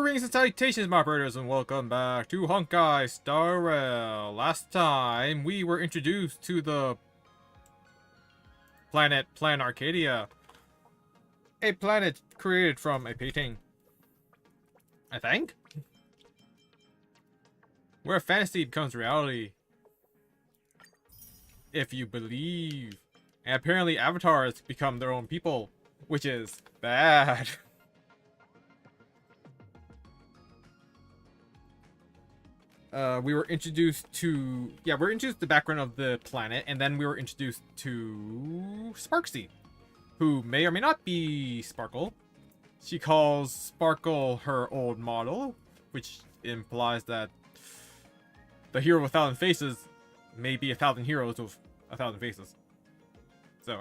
Greetings and salutations, my brothers, and welcome back to Honkai Star Rail. Last time, we were introduced to the planet Plan Arcadia. A planet created from a painting. I think? Where fantasy becomes reality. If you believe. And apparently avatars become their own people, which is bad. We were introduced to... Yeah, we were introduced to the background of the planet, and then we were introduced to Sparksy, who may or may not be Sparkle. She calls Sparkle her old model, which implies that the hero with 1,000 faces may be 1,000 heroes with 1,000 faces. So,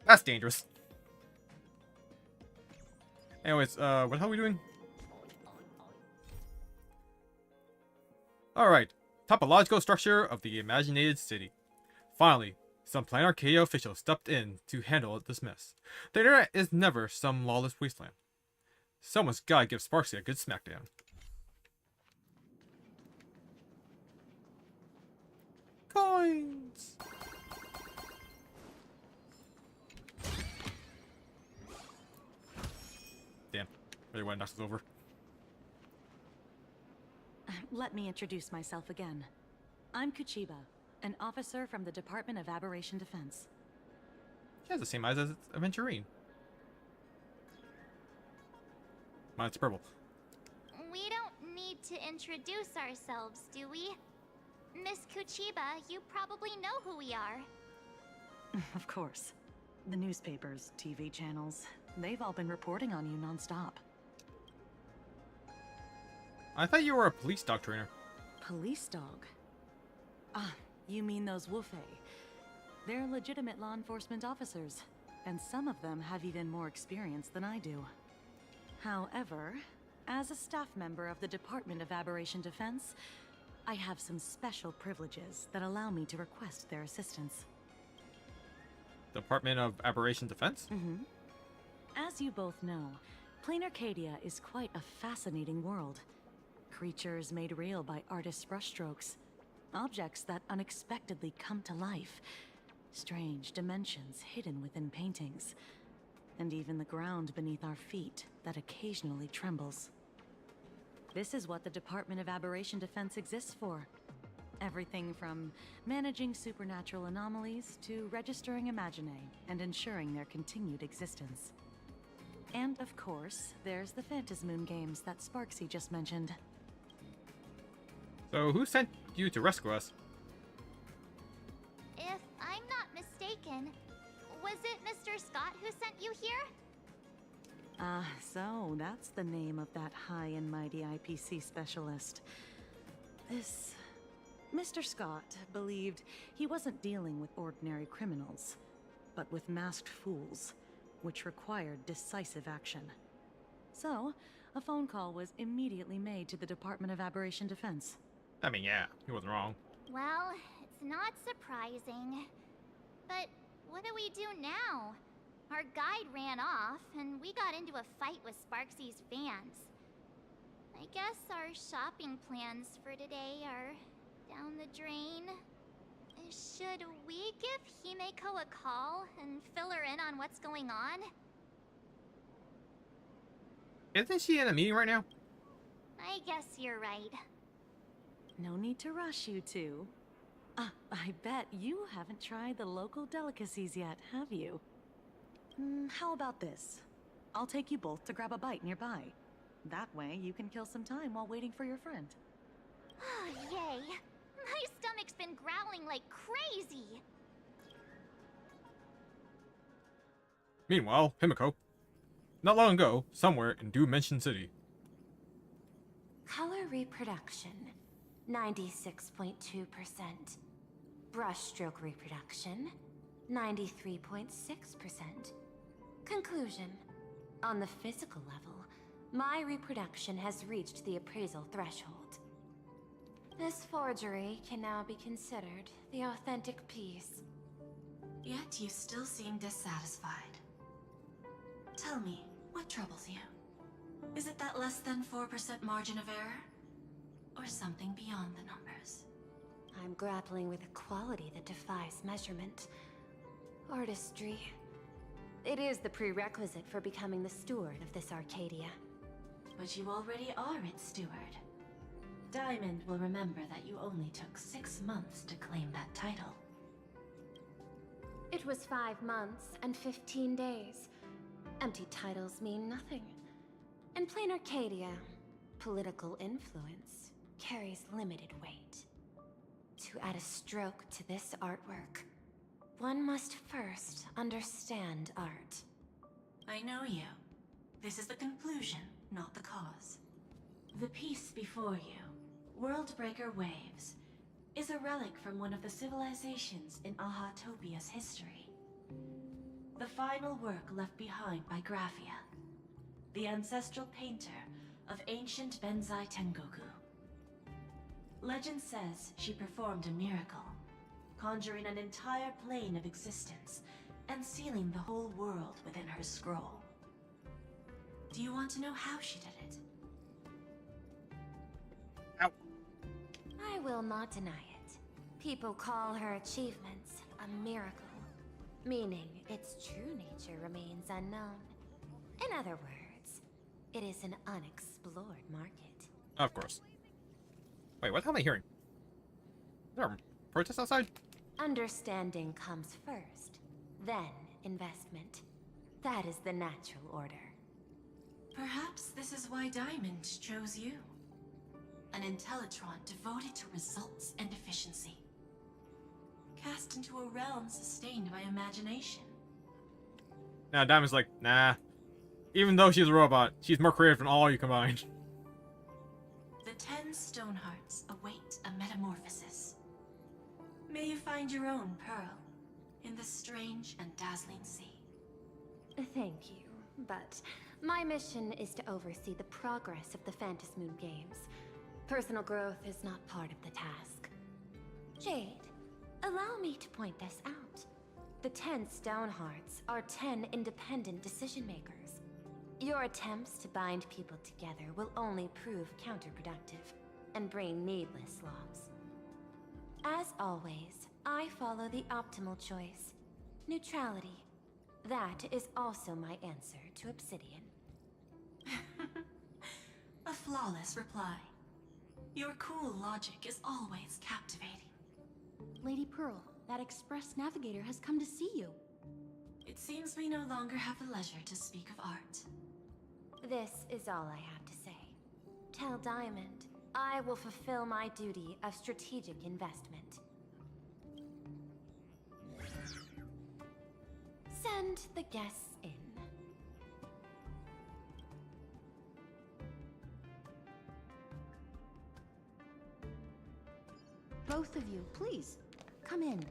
that's dangerous. Anyways, what the hell are we doing? Alright, topological structure of the imaginated city. Finally, some Planet Arcadia officials stepped in to handle this mess. The internet is never some lawless wasteland. Someone's gotta give Sparksy a good smackdown. Coins! Damn, really want to knock this over. Let me introduce myself again. I'm Kuchiba, an officer from the Department of Aberration Defense. She has the same eyes as Aventurine. Mine's purple. We don't need to introduce ourselves, do we? Miss Kuchiba, you probably know who we are. Of course. The newspapers, TV channels, they've all been reporting on you non-stop. I thought you were a police dog trainer. Police dog? Ah, you mean those Wufei. They're legitimate law enforcement officers, and some of them have even more experience than I do. However, as a staff member of the Department of Aberration Defense, I have some special privileges that allow me to request their assistance. Department of Aberration Defense? As you both know, Plain Arcadia is quite a fascinating world. Creatures made real by artists' brushstrokes. Objects that unexpectedly come to life. Strange dimensions hidden within paintings. And even the ground beneath our feet that occasionally trembles. This is what the Department of Aberration Defense exists for. Everything from managing supernatural anomalies to registering imaginae and ensuring their continued existence. And of course, there's the Phantasmoon games that Sparksy just mentioned. So who sent you to rescue us? If I'm not mistaken, was it Mr. Scott who sent you here? So that's the name of that high and mighty IPC specialist. This... Mr. Scott believed he wasn't dealing with ordinary criminals, but with masked fools, which required decisive action. So, a phone call was immediately made to the Department of Aberration Defense. I mean, yeah, he wasn't wrong. Well, it's not surprising. But what do we do now? Our guide ran off, and we got into a fight with Sparksy's fans. I guess our shopping plans for today are down the drain. Should we give Himeko a call and fill her in on what's going on? Isn't she in a meeting right now? I guess you're right. No need to rush, you two. I bet you haven't tried the local delicacies yet, have you? How about this? I'll take you both to grab a bite nearby. That way, you can kill some time while waiting for your friend. Oh, yay! My stomach's been growling like crazy! Meanwhile, Himiko. Not long ago, somewhere in Dimension City. Color reproduction, 96.2%. Brushstroke reproduction, 93.6%. Conclusion. On the physical level, my reproduction has reached the appraisal threshold. This forgery can now be considered the authentic piece. Yet you still seem dissatisfied. Tell me, what troubles you? Is it that less than 4% margin of error? Or something beyond the numbers? I'm grappling with a quality that defies measurement. Artistry. It is the prerequisite for becoming the steward of this Arcadia. But you already are its steward. Diamond will remember that you only took 6 months to claim that title. It was 5 months and 15 days. Empty titles mean nothing. In plain Arcadia, political influence carries limited weight. To add a stroke to this artwork, one must first understand art. I know you. This is the conclusion, not the cause. The piece before you, Worldbreaker Waves, is a relic from one of the civilizations in Ahatopia's history. The final work left behind by Graphia, the ancestral painter of ancient Benzai Tengoku. Legend says she performed a miracle, conjuring an entire plane of existence and sealing the whole world within her scroll. Do you want to know how she did it? Ow. I will not deny it. People call her achievements a miracle, meaning its true nature remains unknown. In other words, it is an unexplored market. Of course. Wait, what the hell am I hearing? Is there a protest outside? Understanding comes first, then investment. That is the natural order. Perhaps this is why Diamond chose you. An Intellitron devoted to results and efficiency. Cast into a realm sustained by imagination. Now Diamond's like, nah. Even though she's a robot, she's more creative than all you combined. The 10 Stonehearts await a metamorphosis. May you find your own pearl in this strange and dazzling sea. Thank you, but my mission is to oversee the progress of the Phantasm Moon Games. Personal growth is not part of the task. Jade, allow me to point this out. The 10 Stonehearts are 10 independent decision makers. Your attempts to bind people together will only prove counterproductive and bring needless loss. As always, I follow the optimal choice. Neutrality. That is also my answer to Obsidian. A flawless reply. Your cool logic is always captivating. Lady Pearl, that Express Navigator has come to see you. It seems we no longer have the leisure to speak of art. This is all I have to say. Tell Diamond, I will fulfill my duty of strategic investment. Send the guests in. Both of you, please, come in.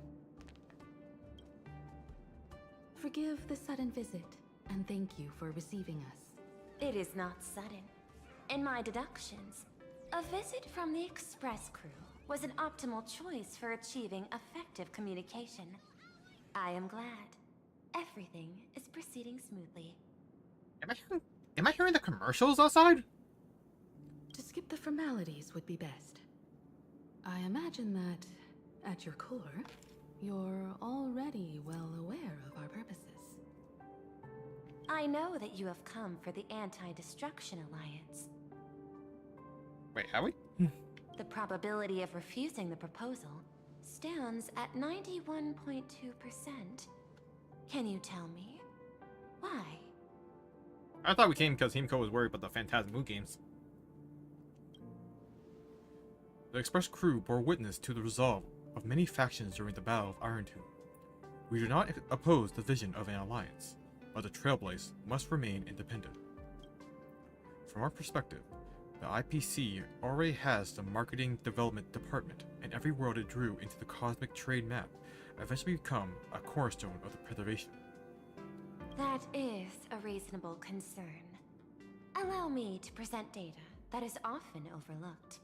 Forgive the sudden visit, and thank you for receiving us. It is not sudden. In my deductions, a visit from the Express crew was an optimal choice for achieving effective communication. I am glad. Everything is proceeding smoothly. Am I hearing the commercials outside? To skip the formalities would be best. I imagine that, at your core, you're already well aware of our purposes. I know that you have come for the Anti-Destruction Alliance. Wait, have we? The probability of refusing the proposal stands at 91.2%. Can you tell me why? I thought we came because Himiko was worried about the Phantasm Moon Games. The Express crew bore witness to the resolve of many factions during the Battle of Irontomb. We do not oppose the vision of an alliance, but the Trailblaze must remain independent. From our perspective, the IPC already has the Marketing Development Department, and every world it drew into the Cosmic Trade Map eventually become a cornerstone of the preservation. That is a reasonable concern. Allow me to present data that is often overlooked.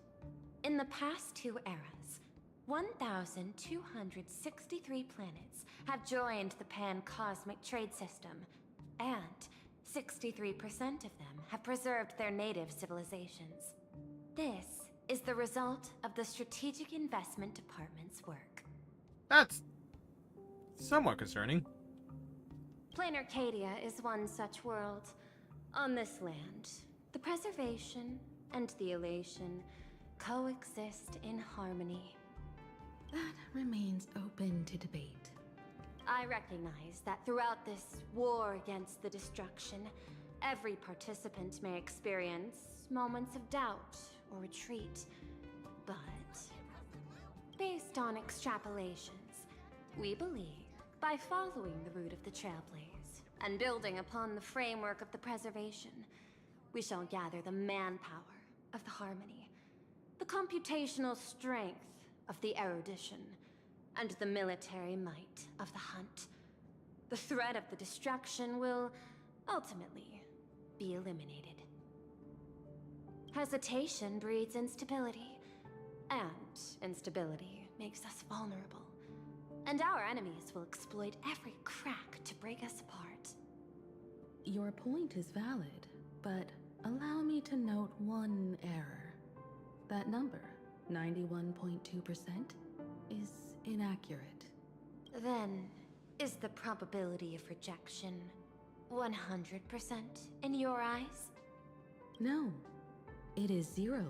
In the past 2 eras, 1,263 planets have joined the Pan-Cosmic Trade System, and 63% of them have preserved their native civilizations. This is the result of the Strategic Investment Department's work. That's somewhat concerning. Plain Arcadia is one such world. On this land, the preservation and the elation coexist in harmony. That remains open to debate. I recognize that throughout this war against the destruction, every participant may experience moments of doubt or retreat. But, based on extrapolations, we believe by following the route of the Trailblaze and building upon the framework of the preservation, we shall gather the manpower of the harmony, the computational strength of the erudition, and the military might of the hunt. The threat of the destruction will ultimately be eliminated. Hesitation breeds instability, and instability makes us vulnerable. And our enemies will exploit every crack to break us apart. Your point is valid, but allow me to note one error. That number, 91.2%, is inaccurate. Then, is the probability of rejection 100% in your eyes? No, it is 0%.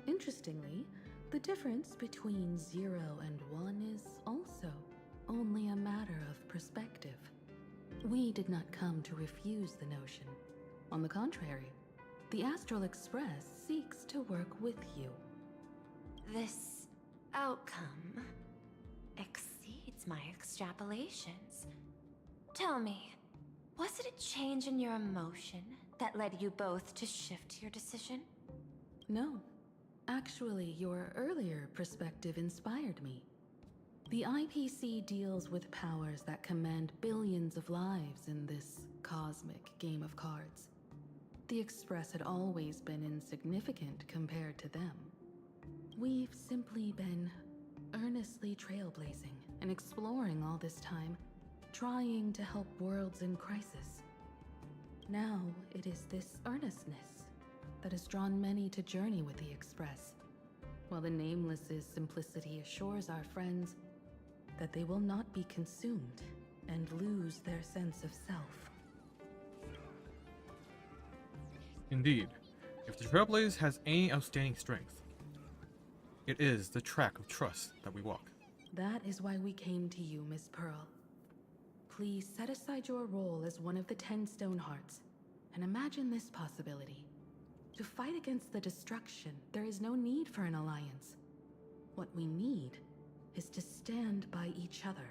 Interestingly, the difference between 0 and 1 is also only a matter of perspective. We did not come to refuse the notion. On the contrary, the Astral Express seeks to work with you. This outcome exceeds my extrapolations. Tell me, was it a change in your emotion that led you both to shift your decision? No. Actually, your earlier perspective inspired me. The IPC deals with powers that command billions of lives in this cosmic game of cards. The Express had always been insignificant compared to them. We've simply been earnestly trailblazing and exploring all this time, trying to help worlds in crisis. Now it is this earnestness that has drawn many to journey with the Express, while the Nameless's simplicity assures our friends that they will not be consumed and lose their sense of self. Indeed, if the Trailblaze has any outstanding strength, it is the track of trust that we walk. That is why we came to you, Miss Pearl. Please set aside your role as one of the 10 Stonehearts, and imagine this possibility. To fight against the destruction, there is no need for an alliance. What we need is to stand by each other.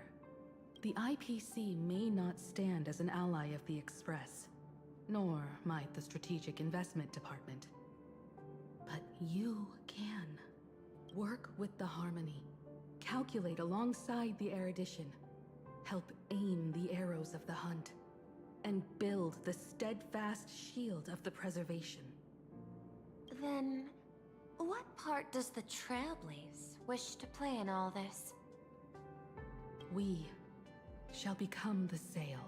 The IPC may not stand as an ally of the Express, nor might the Strategic Investment Department. But you can. Work with the Harmony. Calculate alongside the erudition. Help aim the arrows of the hunt. And build the steadfast shield of the preservation. Then, what part does the Trailblaze wish to play in all this? We shall become the sail.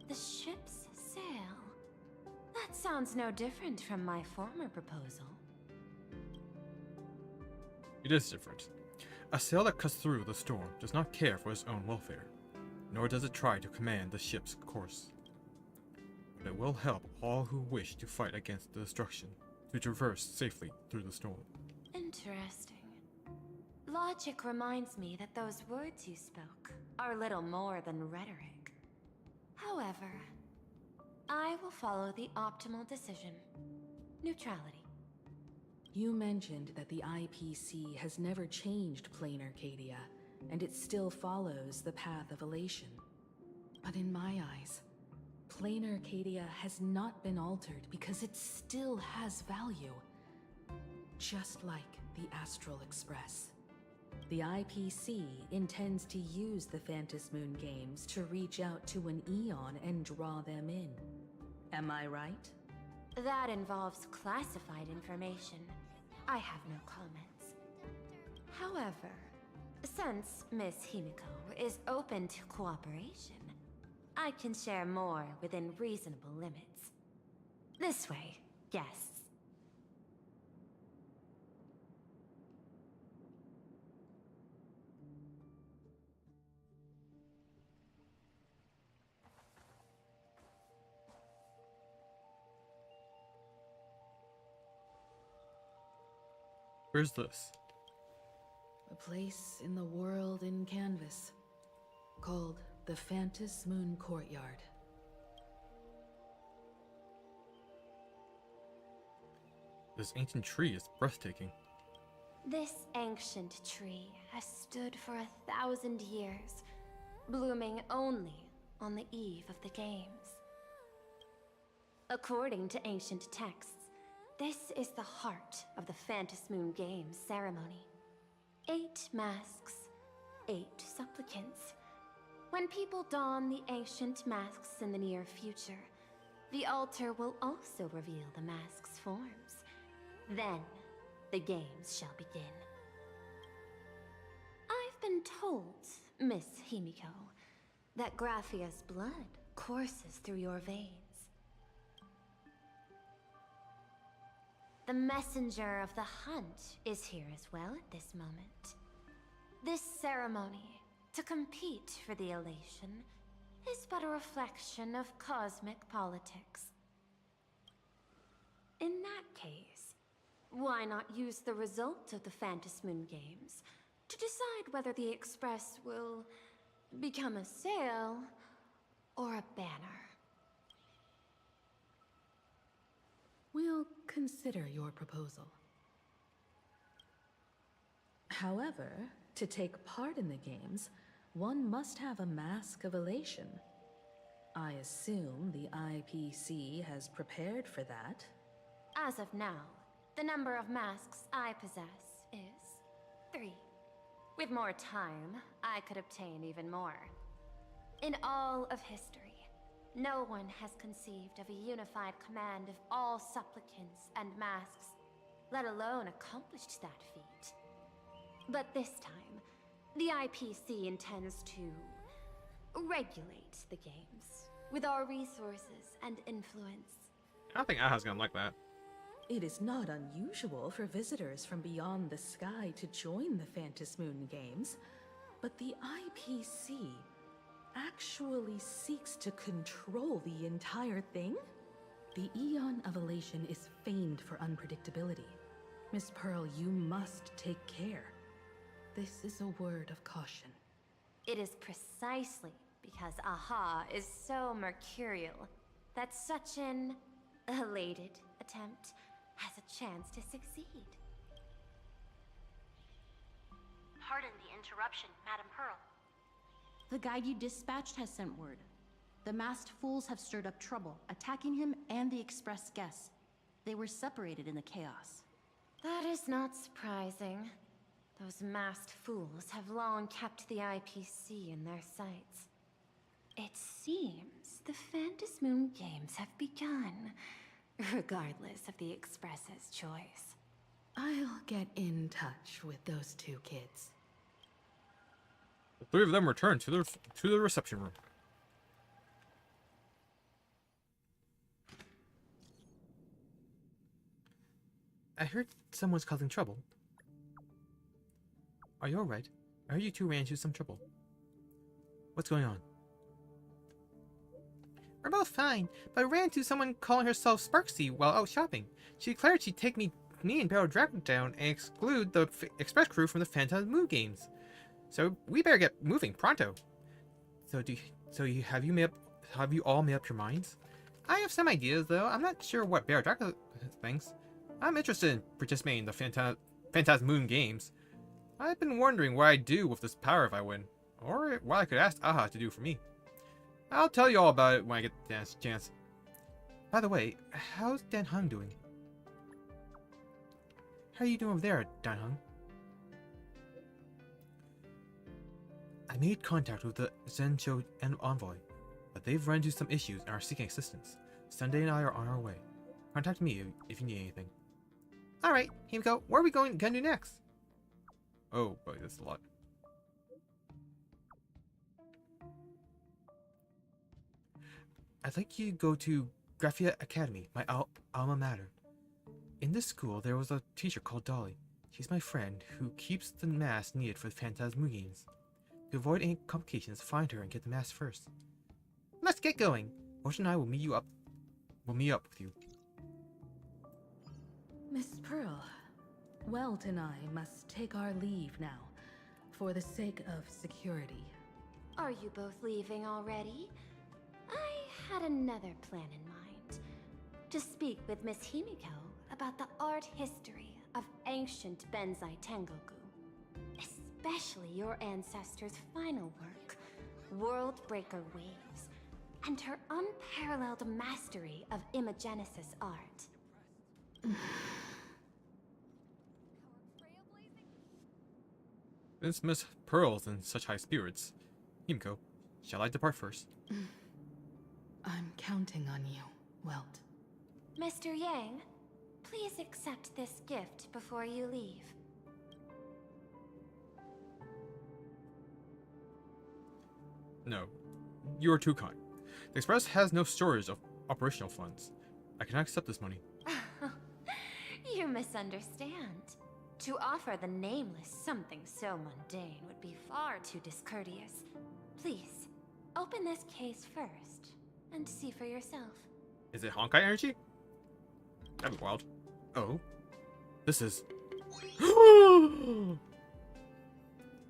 The ship's sail? That sounds no different from my former proposal. It is different. A sail that cuts through the storm does not care for its own welfare, nor does it try to command the ship's course. But it will help all who wish to fight against the destruction to traverse safely through the storm. Interesting. Logic reminds me that those words you spoke are little more than rhetoric. However, I will follow the optimal decision. Neutrality. You mentioned that the IPC has never changed Plain Arcadia, and it still follows the path of elation. But in my eyes, Plain Arcadia has not been altered because it still has value. Just like the Astral Express. The IPC intends to use the Phantasmoon games to reach out to an Eon and draw them in. Am I right? That involves classified information. I have no comments. However, since Miss Himiko is open to cooperation, I can share more within reasonable limits. This way, guests. Where's this? A place in the world in canvas, called the Phantom Moon Courtyard. This ancient tree is breathtaking. This ancient tree has stood for 1,000 years, blooming only on the eve of the games. According to ancient texts, this is the heart of the Phantom Moon Games ceremony. 8 masks, 8 supplicants. When people don the ancient masks in the near future, the altar will also reveal the masks' forms. Then, the games shall begin. I've been told, Miss Himiko, that Graphia's blood courses through your veins. The messenger of the hunt is here as well at this moment. This ceremony, to compete for the elation, is but a reflection of cosmic politics. In that case, why not use the result of the Phantom Moon Games to decide whether the Express will become a sail or a banner? We'll consider your proposal. However, to take part in the games, one must have a Mask of Elation. I assume the IPC has prepared for that. As of now, the number of masks I possess is 3. With more time, I could obtain even more. In all of history, no one has conceived of a unified command of all supplicants and masks, let alone accomplished that feat. But this time, the IPC intends to regulate the games with our resources and influence. I don't think Aha's gonna like that. It is not unusual for visitors from beyond the sky to join the Phantom Moon Games, but the IPC actually seeks to control the entire thing? The Eon of Elation is famed for unpredictability. Miss Pearl, you must take care. This is a word of caution. It is precisely because Aha is so mercurial that such an elated attempt has a chance to succeed. Pardon the interruption, Madam Pearl. The guide you dispatched has sent word. The masked fools have stirred up trouble, attacking him and the express guests. They were separated in the chaos. That is not surprising. Those masked fools have long kept the IPC in their sights. It seems the Phantom Moon Games have begun, regardless of the Express's choice. I'll get in touch with those 2 kids. The 3 of them return to the reception room. I heard someone's causing trouble. Are you alright? I heard you 2 ran into some trouble. What's going on? We're both fine, but I ran into someone calling herself Sparksy while out shopping. She declared she'd take me and Barrel Dragon down and exclude the express crew from the Phantom Moon Games. So we better get moving pronto. Have you all made up your minds? I have some ideas though. I'm not sure what Barrel Dragon thinks. I'm interested in participating in the Phantom Moon Games. I've been wondering what I'd do with this power if I win, or what I could ask Aha to do for me. I'll tell you all about it when I get the chance. By the way, how's Dan Hung doing? How are you doing over there, Dan Hung? I made contact with the Zensho envoy, but they've run into some issues and are seeking assistance. Sunday and I are on our way. Contact me if you need anything. Alright, Himiko, where are we gonna do next? Oh boy, that's a lot. I'd like you to go to Graphia Academy, my alma mater. In this school, there was a teacher called Dolly. She's my friend who keeps the mask needed for the Phantasm Games. To avoid any complications, find her and get the mask first. Let's get going. Ocean and I will meet up with you. Miss Pearl, Welt and I must take our leave now, for the sake of security. Are you both leaving already? I had another plan in mind. To speak with Miss Himiko about the art history of ancient Benzai Tengoku. Especially your ancestors' final work, World Breaker Waves, and her unparalleled mastery of imagenesis art. Since Miss Pearl's in such high spirits, Himiko, shall I depart first? I'm counting on you, Welt. Mr. Yang, please accept this gift before you leave. No, you are too kind. The Express has no storage of operational funds. I cannot accept this money. You misunderstand. To offer the nameless something so mundane would be far too discourteous. Please, open this case first, and see for yourself. Is it Honkai energy? That'd be wild. Oh. This is...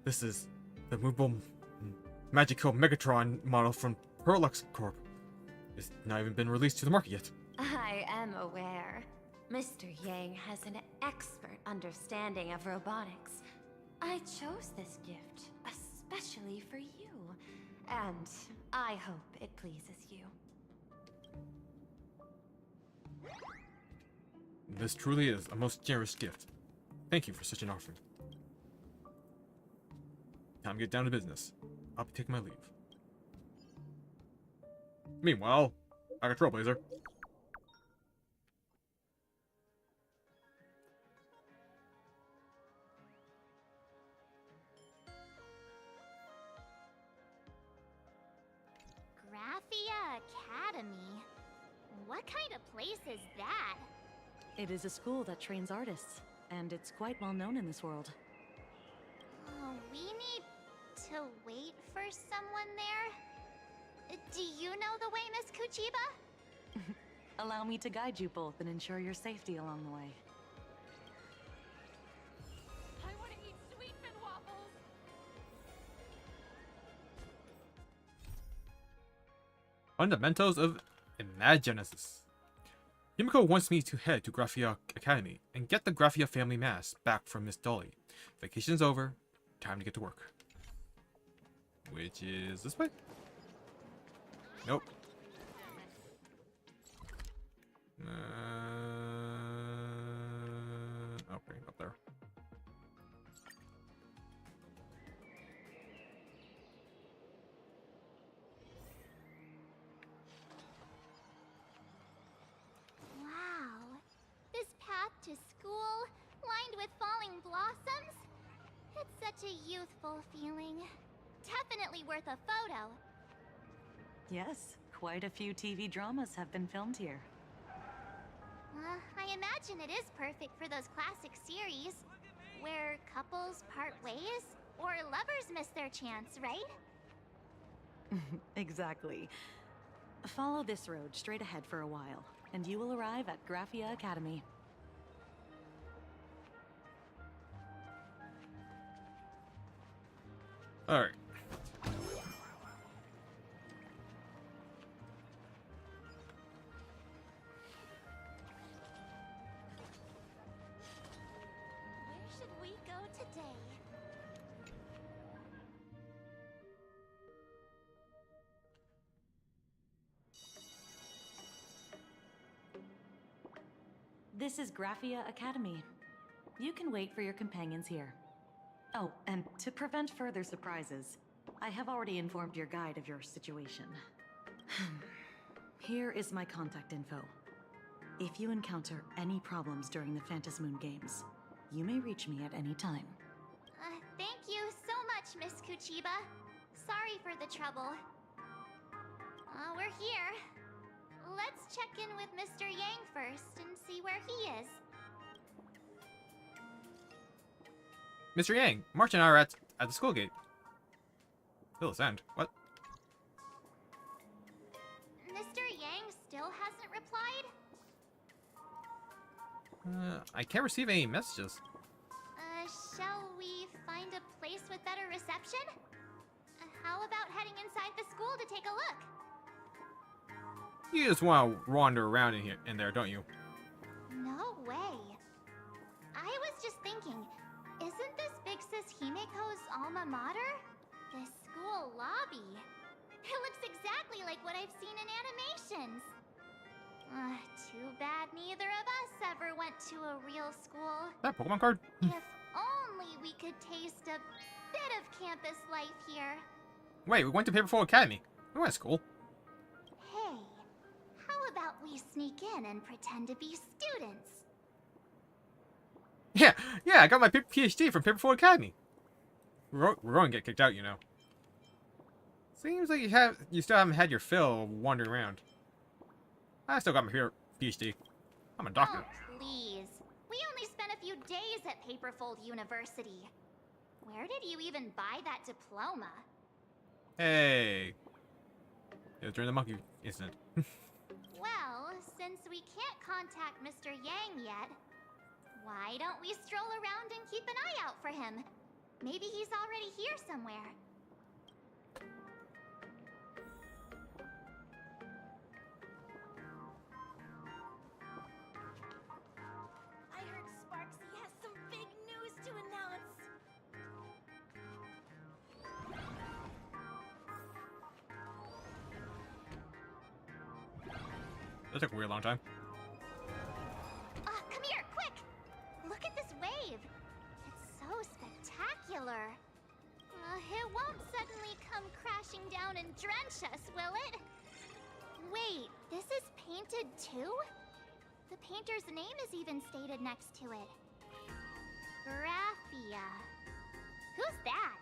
This is the movable magical Megatron model from Perlux Corp. It's not even been released to the market yet. I am aware. Mr. Yang has an expert understanding of robotics. I chose this gift especially for you, and I hope it pleases you. This truly is a most generous gift. Thank you for such an offering. Time to get down to business. I'll be taking my leave. Meanwhile, I got Trailblazer. Graphia Academy? What kind of place is that? It is a school that trains artists, and it's quite well known in this world. Oh, we need to wait for someone there? Do you know the way, Miss Kuchiba? Allow me to guide you both and ensure your safety along the way. I want to eat sweet fin waffles. Fundamentals of Imagenesis. Himiko wants me to head to Graphia Academy and get the Graphia family mask back from Miss Dolly. Vacation's over. Time to get to work. Which is this way? Nope. Okay, up there. Wow. This path to school, lined with falling blossoms? It's such a youthful feeling. Definitely worth a photo. Yes, quite a few TV dramas have been filmed here. I imagine it is perfect for those classic series, where couples part ways, or lovers miss their chance, right? Exactly. Follow this road straight ahead for a while, and you will arrive at Graphia Academy. Alright. Where should we go today? This is Graphia Academy. You can wait for your companions here. Oh, and to prevent further surprises, I have already informed your guide of your situation. Here is my contact info. If you encounter any problems during the Phantasmoon Games, you may reach me at any time. Thank you so much, Miss Kuchiba. Sorry for the trouble. We're here. let's check in with Mr. Yang first and see where he is. Mr. Yang, March and I are at the school gate. Phyllis End. What? Mr. Yang still hasn't replied? I can't receive any messages. Shall we find a place with better reception? How about heading inside the school to take a look? You just want to wander around in there, don't you? No way. I was just thinking, isn't this Big Sis Himiko's alma mater? The school lobby. It looks exactly like what I've seen in animations. Too bad neither of us ever went to a real school. That Pokemon card? If only we could taste a bit of campus life here. Wait, we went to Paperful Academy. We went to school. Hey, how about we sneak in and pretend to be students? Yeah, I got my PhD from Paperful Academy. We're going to get kicked out, you know. Seems like you still haven't had your fill of wandering around. I still got my PhD. I'm a doctor. Oh, please. We only spent a few days at Paperfold University. Where did you even buy that diploma? Hey. It was during the monkey incident. Well, since we can't contact Mr. Yang yet, why don't we stroll around and keep an eye out for him? Maybe he's already here somewhere. I heard Sparksy has some big news to announce. That took a weird long time. Come here, quick! Look at this wave. It's so spectacular. It won't suddenly come crashing down and drench us, will it? Wait, this is painted too? The painter's name is even stated next to it. Graphia. Who's that?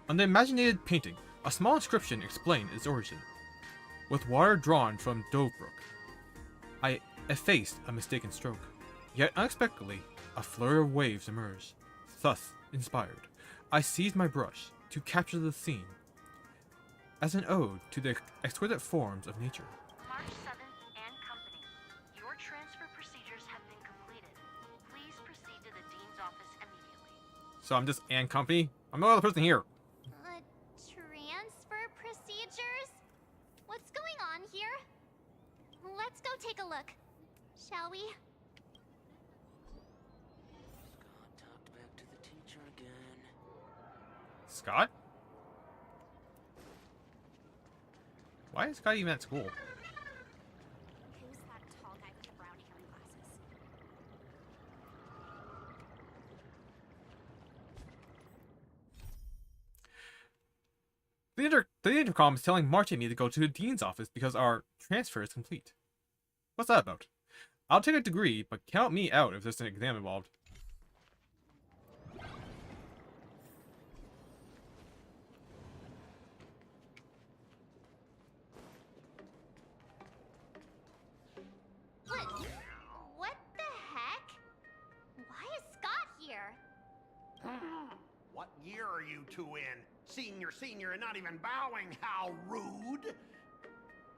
On the imaginated painting, a small inscription explained its origin. With water drawn from Dovebrook, I effaced a mistaken stroke. Yet unexpectedly, a flurry of waves emerged. Thus inspired, I seized my brush to capture the scene as an ode to the exquisite forms of nature. March 7th and company. Your transfer procedures have been completed. Please proceed to the dean's office immediately. So I'm just and company? I'm no other person here. Transfer procedures? What's going on here? Let's go take a look, shall we? Scott talked back to the teacher again. Scott? Why is Scott even at school? Who's that tall guy with the brownie hearing glasses? The intercom is telling March and me to go to the dean's office because our transfer is complete. What's that about? I'll take a degree, but count me out if there's an exam involved. What the heck? Why is Scott here? What year are you two in? Senior, and not even bowing. How rude!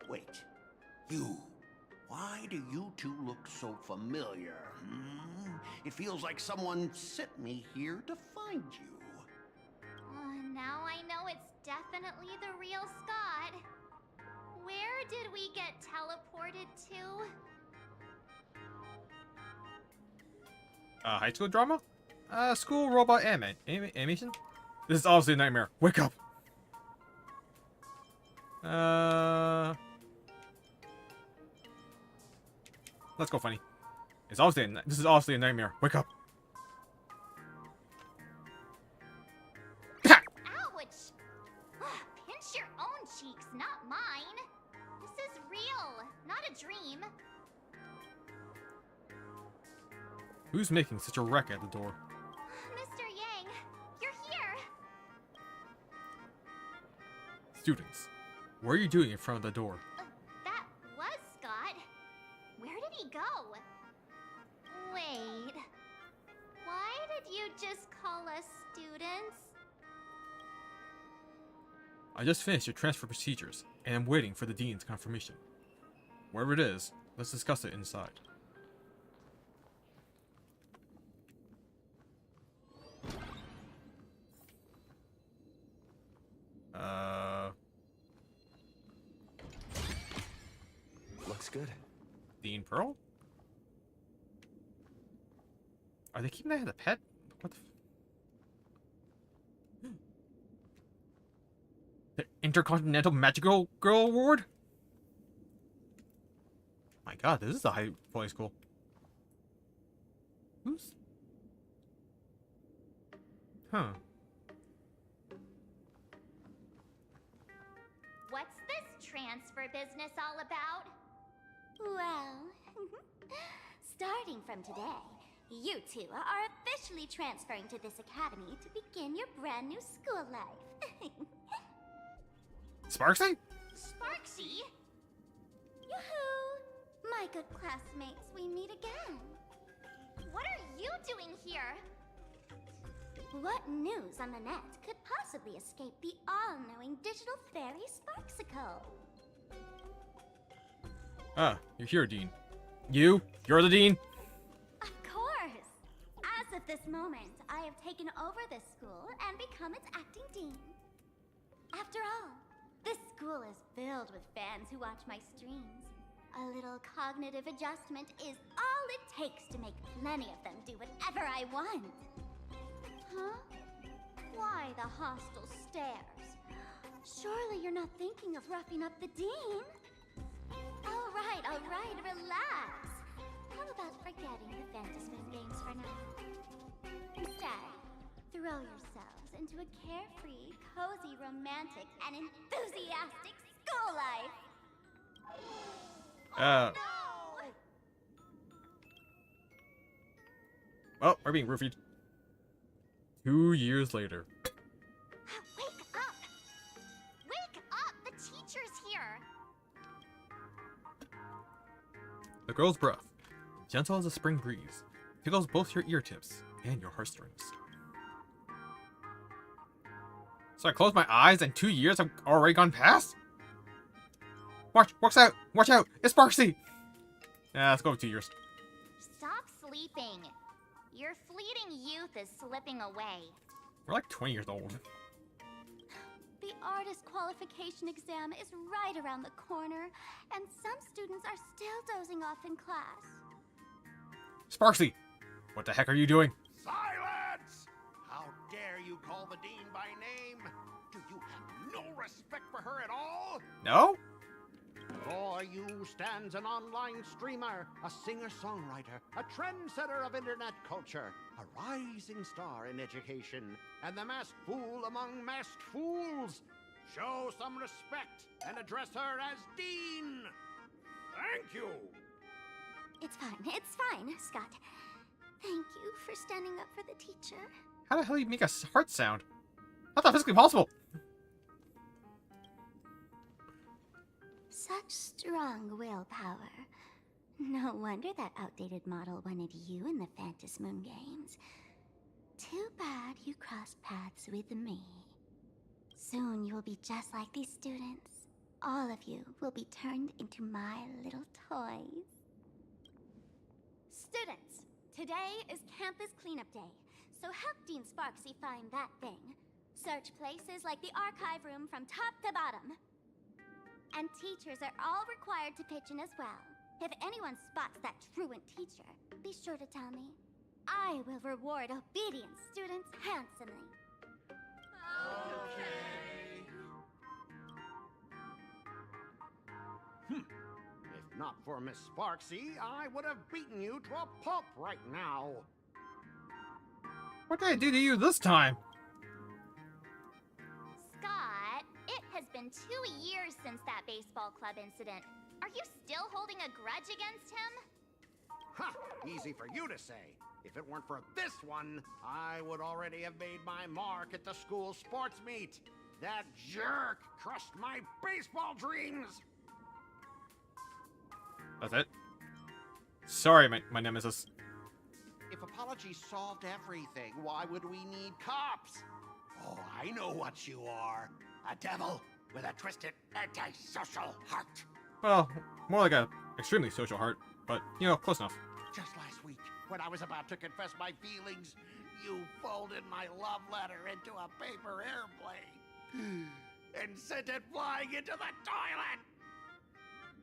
Wait, you. Why do you two look so familiar? It feels like someone sent me here to find you. Now I know it's definitely the real Scott. Where did we get teleported to? High school drama? School robot animation? This is obviously a nightmare. Wake up! Let's go, funny. This is obviously a nightmare. Wake up! Ouch! Pinch your own cheeks, not mine. This is real, not a dream. Who's making such a wreck at the door? Mr. Yang, you're here. Students, What are you doing in front of the door? That was Scott. Where did he go? Wait. Why did you just call us students? I just finished your transfer procedures, and I'm waiting for the dean's confirmation. Wherever it is, let's discuss it inside. Looks good. Dean Pearl? Are they keeping that as a pet? What the Intercontinental Magical Girl Award? My god, this is a high voice school. Who's? Huh. What's this transfer business all about? Well, starting from today, you two are officially transferring to this academy to begin your brand new school life. Sparksy? Sparksy? Yoo-hoo! My good classmates, we meet again. What are you doing here? What news on the net could possibly escape the all-knowing digital fairy Sparksicle? Ah, you're here, Dean. You're the Dean? Of course! As of this moment, I have taken over this school and become its acting dean. After all, this school is filled with fans who watch my streams. A little cognitive adjustment is all it takes to make plenty of them do whatever I want. Huh? Why the hostile stares? Surely you're not thinking of roughing up the dean? All right, relax. How about forgetting the Fantasmin games for now? Instead, throw yourselves into a carefree, cozy, romantic, and enthusiastic school life. No! Oh, we're being roofied. 2 years later. Wake up! Wake up! The teacher's here! The girl's breath, gentle as a spring breeze, tickles both your ear tips and your heartstrings. So I close my eyes and 2 years have already gone past? Watch out! It's Sparksy! Yeah, let's go with 2 years. Stop sleeping. Your fleeting youth is slipping away. We're like 20 years old. The artist qualification exam is right around the corner, and some students are still dozing off in class. Sparksy! What the heck are you doing? Silence! How dare you call the dean by name? Do you have no respect for her at all? No? Before you stands an online streamer, a singer-songwriter, a trendsetter of internet culture, a rising star in education, and the masked fool among masked fools. Show some respect and address her as Dean. Thank you. It's fine, Scott. Thank you for standing up for the teacher. How the hell do you make a heart sound? How's that physically possible? Such strong willpower. No wonder that outdated model wanted you in the Fantasmoon games. Too bad you crossed paths with me. Soon you'll be just like these students. All of you will be turned into my little toys. Students, today is campus cleanup day, so help Dean Sparksy find that thing. Search places like the archive room from top to bottom. And teachers are all required to pitch in as well. If anyone spots that truant teacher, be sure to tell me. I will reward obedient students handsomely. If not for Miss Sparksy, I would have beaten you to a pulp right now. What did I do to you this time? Scott, it has been 2 years since that baseball club incident. Are you still holding a grudge against him? Ha! Easy for you to say. If it weren't for this one, I would already have made my mark at the school sports meet. That jerk crushed my baseball dreams! That's it? Sorry, my nemesis. If apologies solved everything, why would we need cops? Oh, I know what you are. A devil with a twisted antisocial heart. Well, more like a extremely social heart, but, you know, close enough. Just last week, when I was about to confess my feelings, you folded my love letter into a paper airplane and sent it flying into the toilet.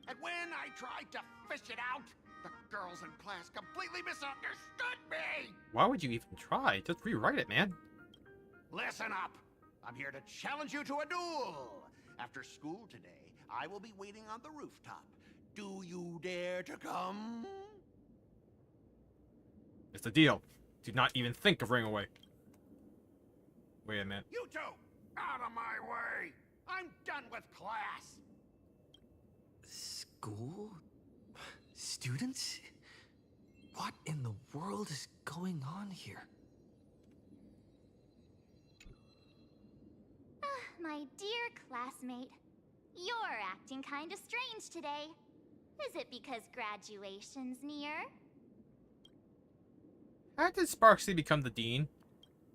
And when I tried to fish it out, the girls in class completely misunderstood me. Why would you even try? Just rewrite it, man. Listen up. I'm here to challenge you to a duel. After school today, I will be waiting on the rooftop. Do you dare to come? It's a deal. Do not even think of running away. Wait a minute. You two, out of my way. I'm done with class. School? Students? What in the world is going on here? My dear classmate, you're acting kinda strange today. Is it because graduation's near? How did Sparksy become the dean?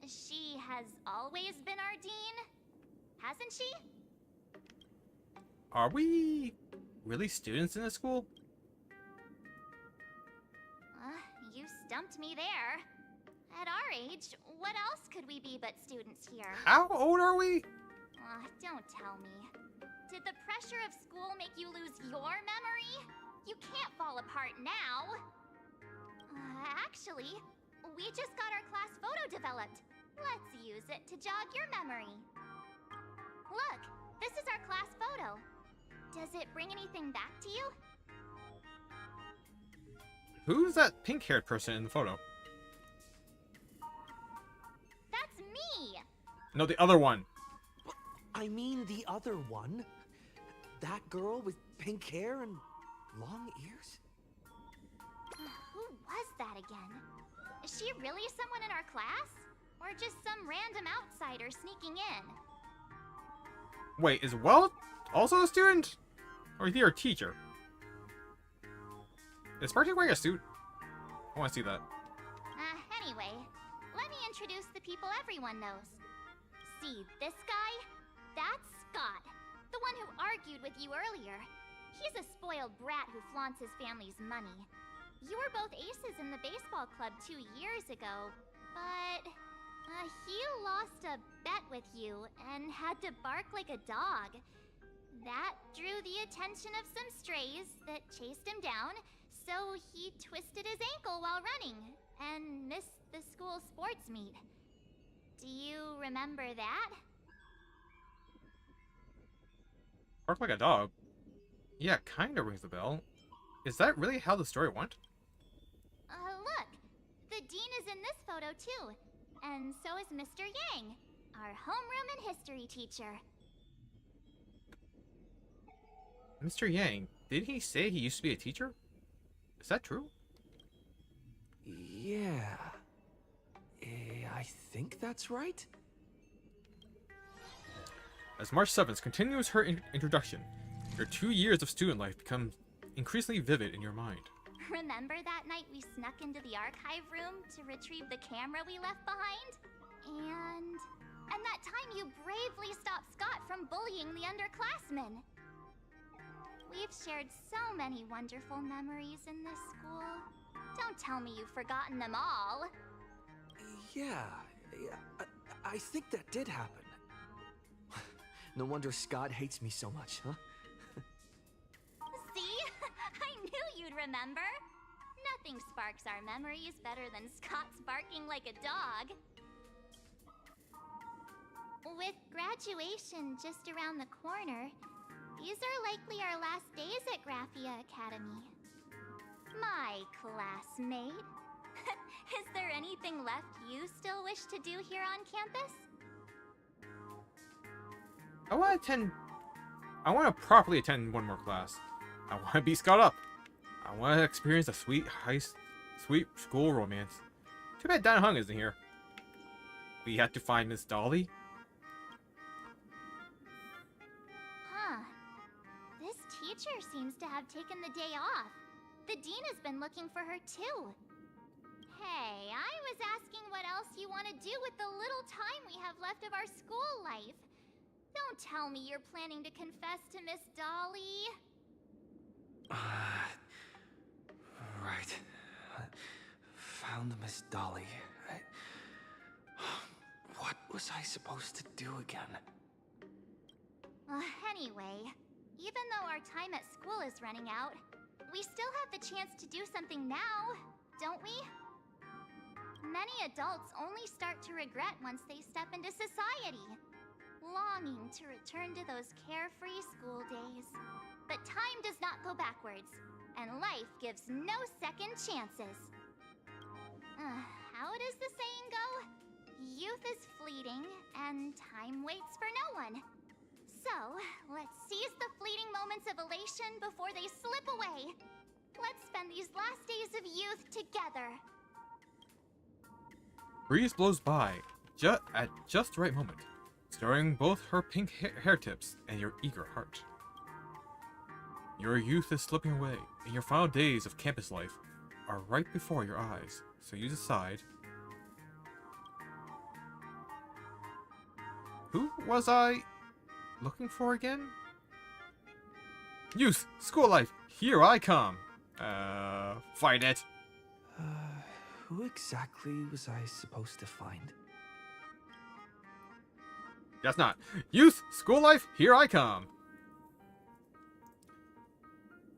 She has always been our dean, hasn't she? Are we really students in this school? You stumped me there. At our age, what else could we be but students here? How old are we? Don't tell me. Did the pressure of school make you lose your memory? You can't fall apart now. Actually, we just got our class photo developed. Let's use it to jog your memory. Look, this is our class photo. Does it bring anything back to you? Who's that pink-haired person in the photo? That's me! No, the other one. I mean the other one? That girl with pink hair and long ears? Who was that again? Is she really someone in our class? Or just some random outsider sneaking in? Wait, is Well also a student? Or is he our teacher? Is Sparky wearing a suit? I want to see that. Anyway, let me introduce the people everyone knows. See this guy? That's Scott, the one who argued with you earlier. He's a spoiled brat who flaunts his family's money. You were both aces in the baseball club 2 years ago, but he lost a bet with you and had to bark like a dog. That drew the attention of some strays that chased him down, so he twisted his ankle while running and missed the school sports meet. Do you remember that? Bark like a dog. Yeah, kinda rings the bell. Is that really how the story went? Look! The dean is in this photo too. And so is Mr. Yang, our homeroom and history teacher. Mr. Yang, did he say he used to be a teacher? Is that true? Yeah. I think that's right. As March 7th continues her introduction, your 2 years of student life becomes increasingly vivid in your mind. Remember that night we snuck into the archive room to retrieve the camera we left behind? And that time you bravely stopped Scott from bullying the underclassmen. We've shared so many wonderful memories in this school. Don't tell me you've forgotten them all. Yeah, I think that did happen. No wonder Scott hates me so much, huh? See? I knew you'd remember. Nothing sparks our memories better than Scott's barking like a dog. With graduation just around the corner, these are likely our last days at Graphia Academy. My classmate. Is there anything left you still wish to do here on campus? I want to properly attend one more class. I want to beat Scott up. I want to experience a sweet school romance. Too bad Dana Hung isn't here. We have to find Miss Dolly. teacher seems to have taken the day off. The dean has been looking for her too. Hey, I was asking what else you want to do with the little time we have left of our school life. Don't tell me you're planning to confess to Miss Dolly. Right. Found Miss Dolly. What was I supposed to do again? Anyway, even though our time at school is running out, we still have the chance to do something now, don't we? Many adults only start to regret once they step into society, longing to return to those carefree school days. But time does not go backwards, and life gives no second chances. How does the saying go? Youth is fleeting, and time waits for no one. So, let's seize the fleeting moments of elation before they slip away. Let's spend these last days of youth together. Breeze blows by, at just the right moment, stirring both her pink hair tips and your eager heart. Your youth is slipping away, and your final days of campus life are right before your eyes, so you decide... Who was I looking for again? Youth! School life! Here I come! Fight it! Who exactly was I supposed to find? Guess not. Youth! School life! Here I come!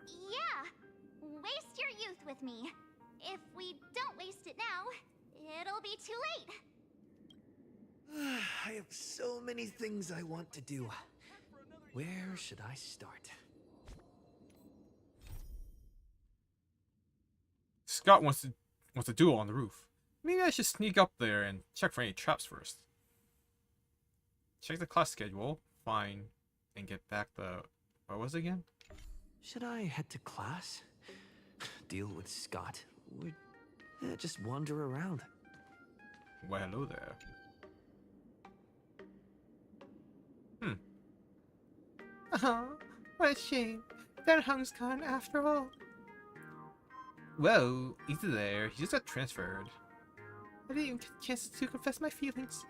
Yeah! Waste your youth with me. If we don't waste it now, it'll be too late. I have so many things I want to do. Where should I start? Scott wants a duel on the roof. Maybe I should sneak up there and check for any traps first. Check the class schedule, find, and get back the... What was it again? Should I head to class? Deal with Scott? Or just wander around? Well, hello there. Oh, what a shame. That Hung's gone after all. Well, easy there. He just got transferred. I didn't even get a chance to confess my feelings.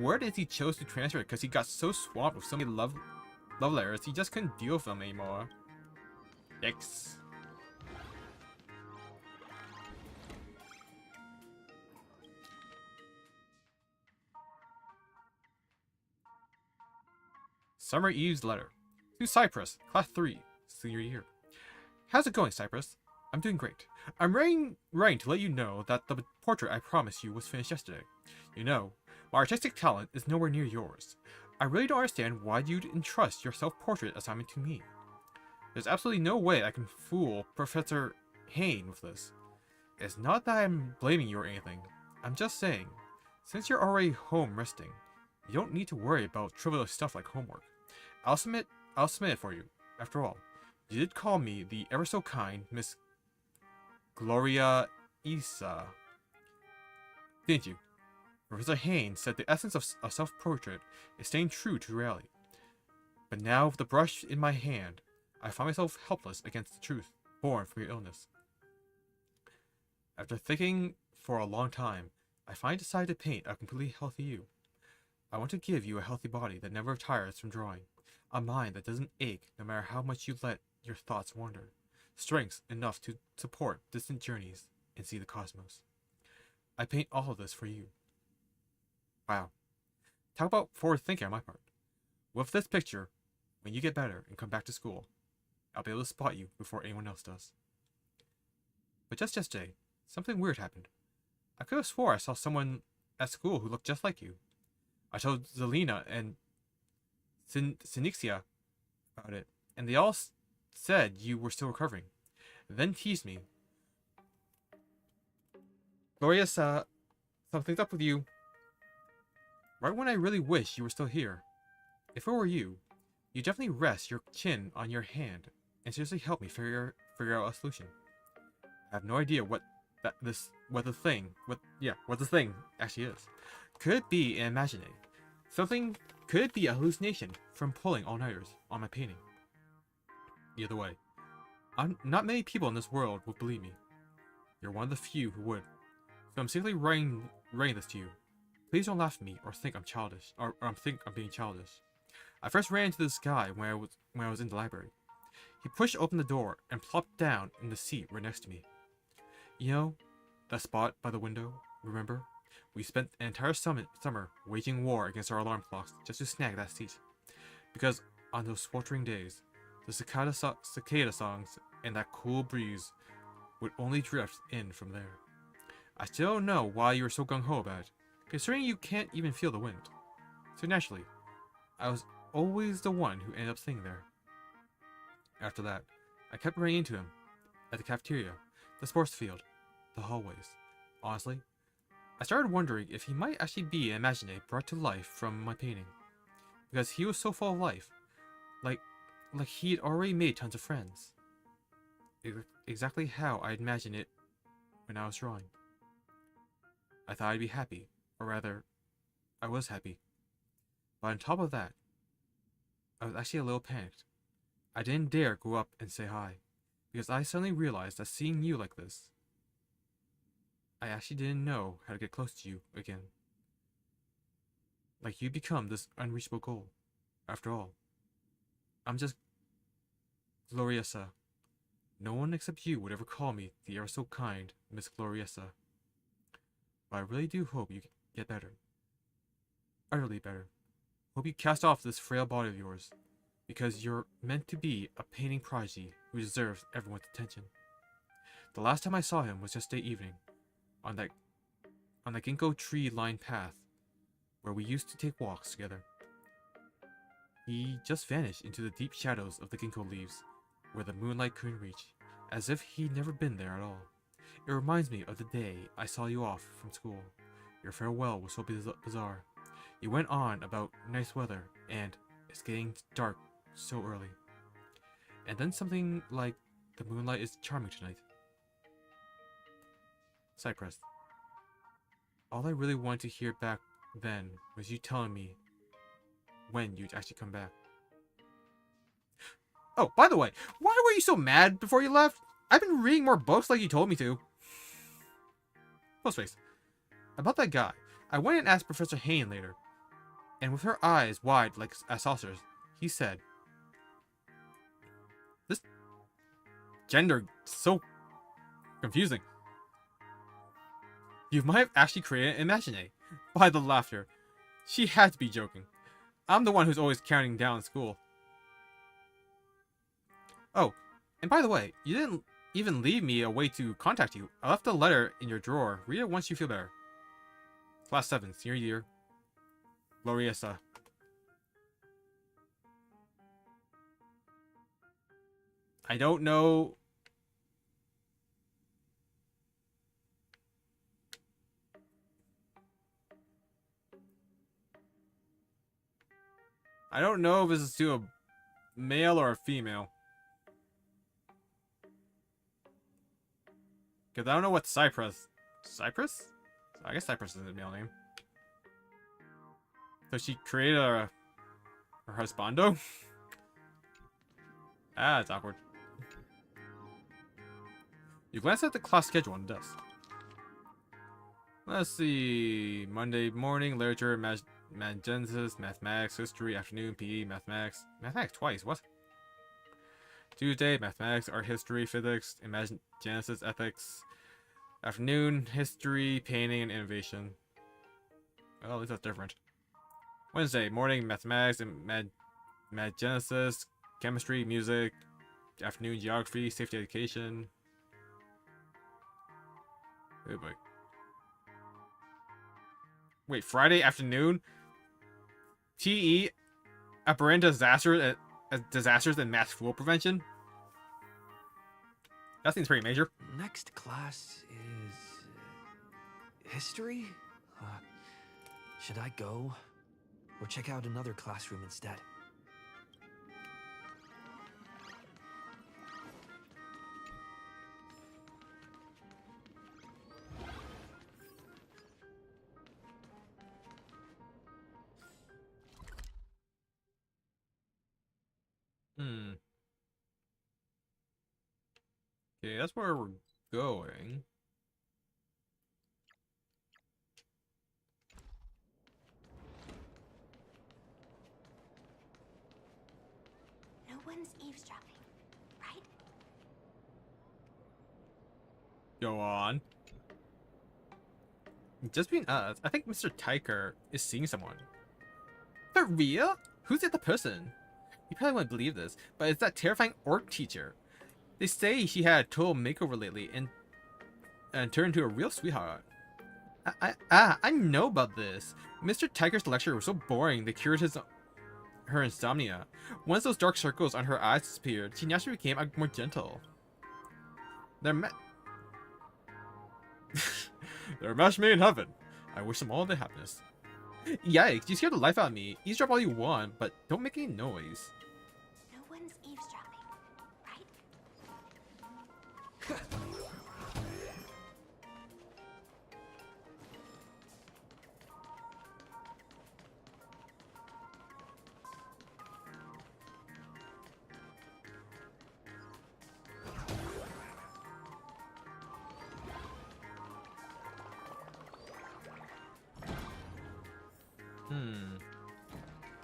Word is he chose to transfer because he got so swamped with so many love letters he just couldn't deal with them anymore. Yikes. Summer Eve's letter. To Cypress, Class 3, Senior Year. How's it going, Cypress? I'm doing great. I'm writing to let you know that the portrait I promised you was finished yesterday. You know, my artistic talent is nowhere near yours. I really don't understand why you'd entrust your self-portrait assignment to me. There's absolutely no way I can fool Professor Hayne with this. It's not that I'm blaming you or anything. I'm just saying, since you're already home resting, you don't need to worry about trivial stuff like homework. I'll submit it for you. After all, you did call me the ever so kind Miss Gloria Isa, didn't you? Professor Haynes said the essence of a self-portrait is staying true to reality. But now, with the brush in my hand, I find myself helpless against the truth born from your illness. After thinking for a long time, I finally decided to paint a completely healthy you. I want to give you a healthy body that never tires from drawing, a mind that doesn't ache no matter how much you let your thoughts wander, strength enough to support distant journeys and see the cosmos. I paint all of this for you. Wow. Talk about forward thinking on my part. With this picture, when you get better and come back to school, I'll be able to spot you before anyone else does. But just yesterday, something weird happened. I could have swore I saw someone at school who looked just like you. I told Zelina and Synixia about it, and they all said you were still recovering, then teased me. Gloria, something's up with you. Right when I really wish you were still here. If it were you, you'd definitely rest your chin on your hand and seriously help me figure out a solution. I have no idea what the thing actually is. Could it be an imagination? Could it be a hallucination from pulling all-nighters on my painting? either way. Not many people in this world would believe me. You're one of the few who would. So I'm simply writing this to you. Please don't laugh at me or think I'm childish, or think I'm being childish. I first ran into this guy when I was in the library. He pushed open the door and plopped down in the seat right next to me. You know, that spot by the window, remember? We spent an entire summer waging war against our alarm clocks just to snag that seat. Because on those sweltering days, the cicada songs and that cool breeze would only drift in from there. I still don't know why you were so gung-ho about it, considering you can't even feel the wind. So naturally, I was always the one who ended up sitting there. After that, I kept running into him. At the cafeteria, the sports field, the hallways. Honestly, I started wondering if he might actually be an imaginary brought to life from my painting. Because he was so full of life. Like he'd already made tons of friends. Exactly how I imagined it when I was drawing. I thought I'd be happy, or rather, I was happy. But on top of that, I was actually a little panicked. I didn't dare go up and say hi, because I suddenly realized that seeing you like this, I actually didn't know how to get close to you again. Like you become this unreachable goal. After all, I'm just Gloriosa. No one except you would ever call me the ever so kind Miss Gloriosa. But I really do hope you get better. Utterly better. Hope you cast off this frail body of yours, because you're meant to be a painting prodigy who deserves everyone's attention. The last time I saw him was yesterday evening, on that ginkgo tree-lined path where we used to take walks together. He just vanished into the deep shadows of the ginkgo leaves, where the moonlight couldn't reach, as if he'd never been there at all. It reminds me of the day I saw you off from school. Your farewell was so bizarre. You went on about nice weather, and it's getting dark so early. And then something like, the moonlight is charming tonight. Cypress. All I really wanted to hear back then was you telling me when you'd actually come back. Oh, by the way, why were you so mad before you left? I've been reading more books like you told me to. Postface. About that guy, I went and asked Professor Hayne later, and with her eyes wide like saucers, he said, "This gender is so confusing. You might have actually created an imaginary." By the laughter. She had to be joking. I'm the one who's always counting down school. Oh, and by the way, you didn't even leave me a way to contact you. I left a letter in your drawer. Read it once you feel better. Class 7, senior year. Gloriosa. I don't know. I don't know if this is to a male or a female. Because I don't know what Cypress. Cypress? I guess Cypress is a male name. So she created her husbando? Ah, it's awkward. You glance at the class schedule on the desk. Let's see. Monday morning, literature, Genesis, mathematics, history, afternoon, PE, mathematics. Mathematics twice, what? Tuesday, mathematics, art history, physics, Genesis, ethics. Afternoon, history, painting, and innovation. Well, at least that's different. Wednesday, morning, mathematics and Genesis, chemistry, music. Afternoon, geography, safety education. Oh boy. Wait, Friday afternoon? TE, apparent disasters and mass fool prevention? That seems pretty major. Next class is... history? Should I go? Or check out another classroom instead? Okay, that's where we're going. No one's eavesdropping, right? Go on. Just being us, I think Mr. Tyker is seeing someone. For real? Who's the other person? You probably wouldn't believe this, but it's that terrifying orc teacher. They say she had a total makeover lately and turned into a real sweetheart. I know about this. Mr. Tyker's lecture was so boring they cured her insomnia. Once those dark circles on her eyes disappeared, she naturally became more gentle. They're a match made in heaven. I wish them all the happiness. Yikes, you scared the life out of me. Eavesdrop all you want, but don't make any noise. No one's eavesdropping, right?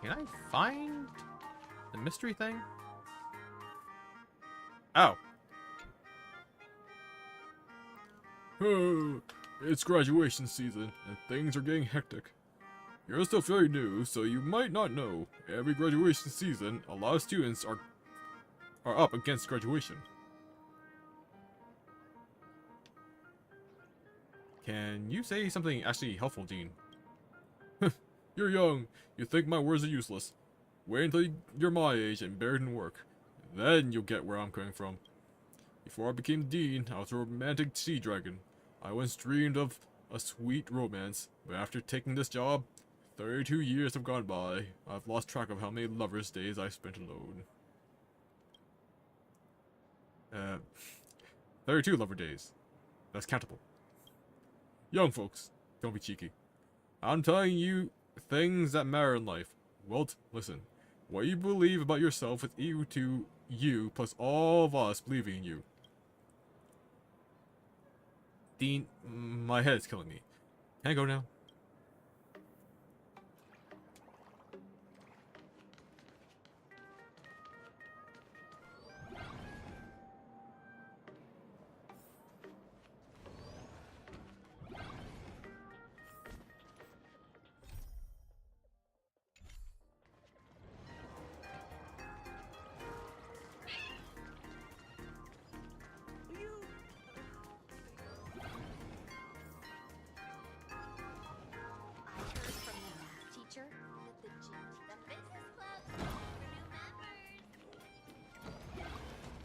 Can I find the mystery thing? Oh. It's graduation season, and things are getting hectic. You're still fairly new, so you might not know. Every graduation season, a lot of students are up against graduation. Can you say something actually helpful, Dean? You're young, you think my words are useless. Wait until you're my age and buried in work. Then you'll get where I'm coming from. Before I became Dean, I was a romantic sea dragon. I once dreamed of a sweet romance, but after taking this job, 32 years have gone by. I've lost track of how many lovers' days I've spent alone. 32 lover days. That's countable. Young folks, don't be cheeky. I'm telling you things that matter in life. Walt, listen. What you believe about yourself is equal to you plus all of us believing in you. Dean, my head is killing me. Can I go now?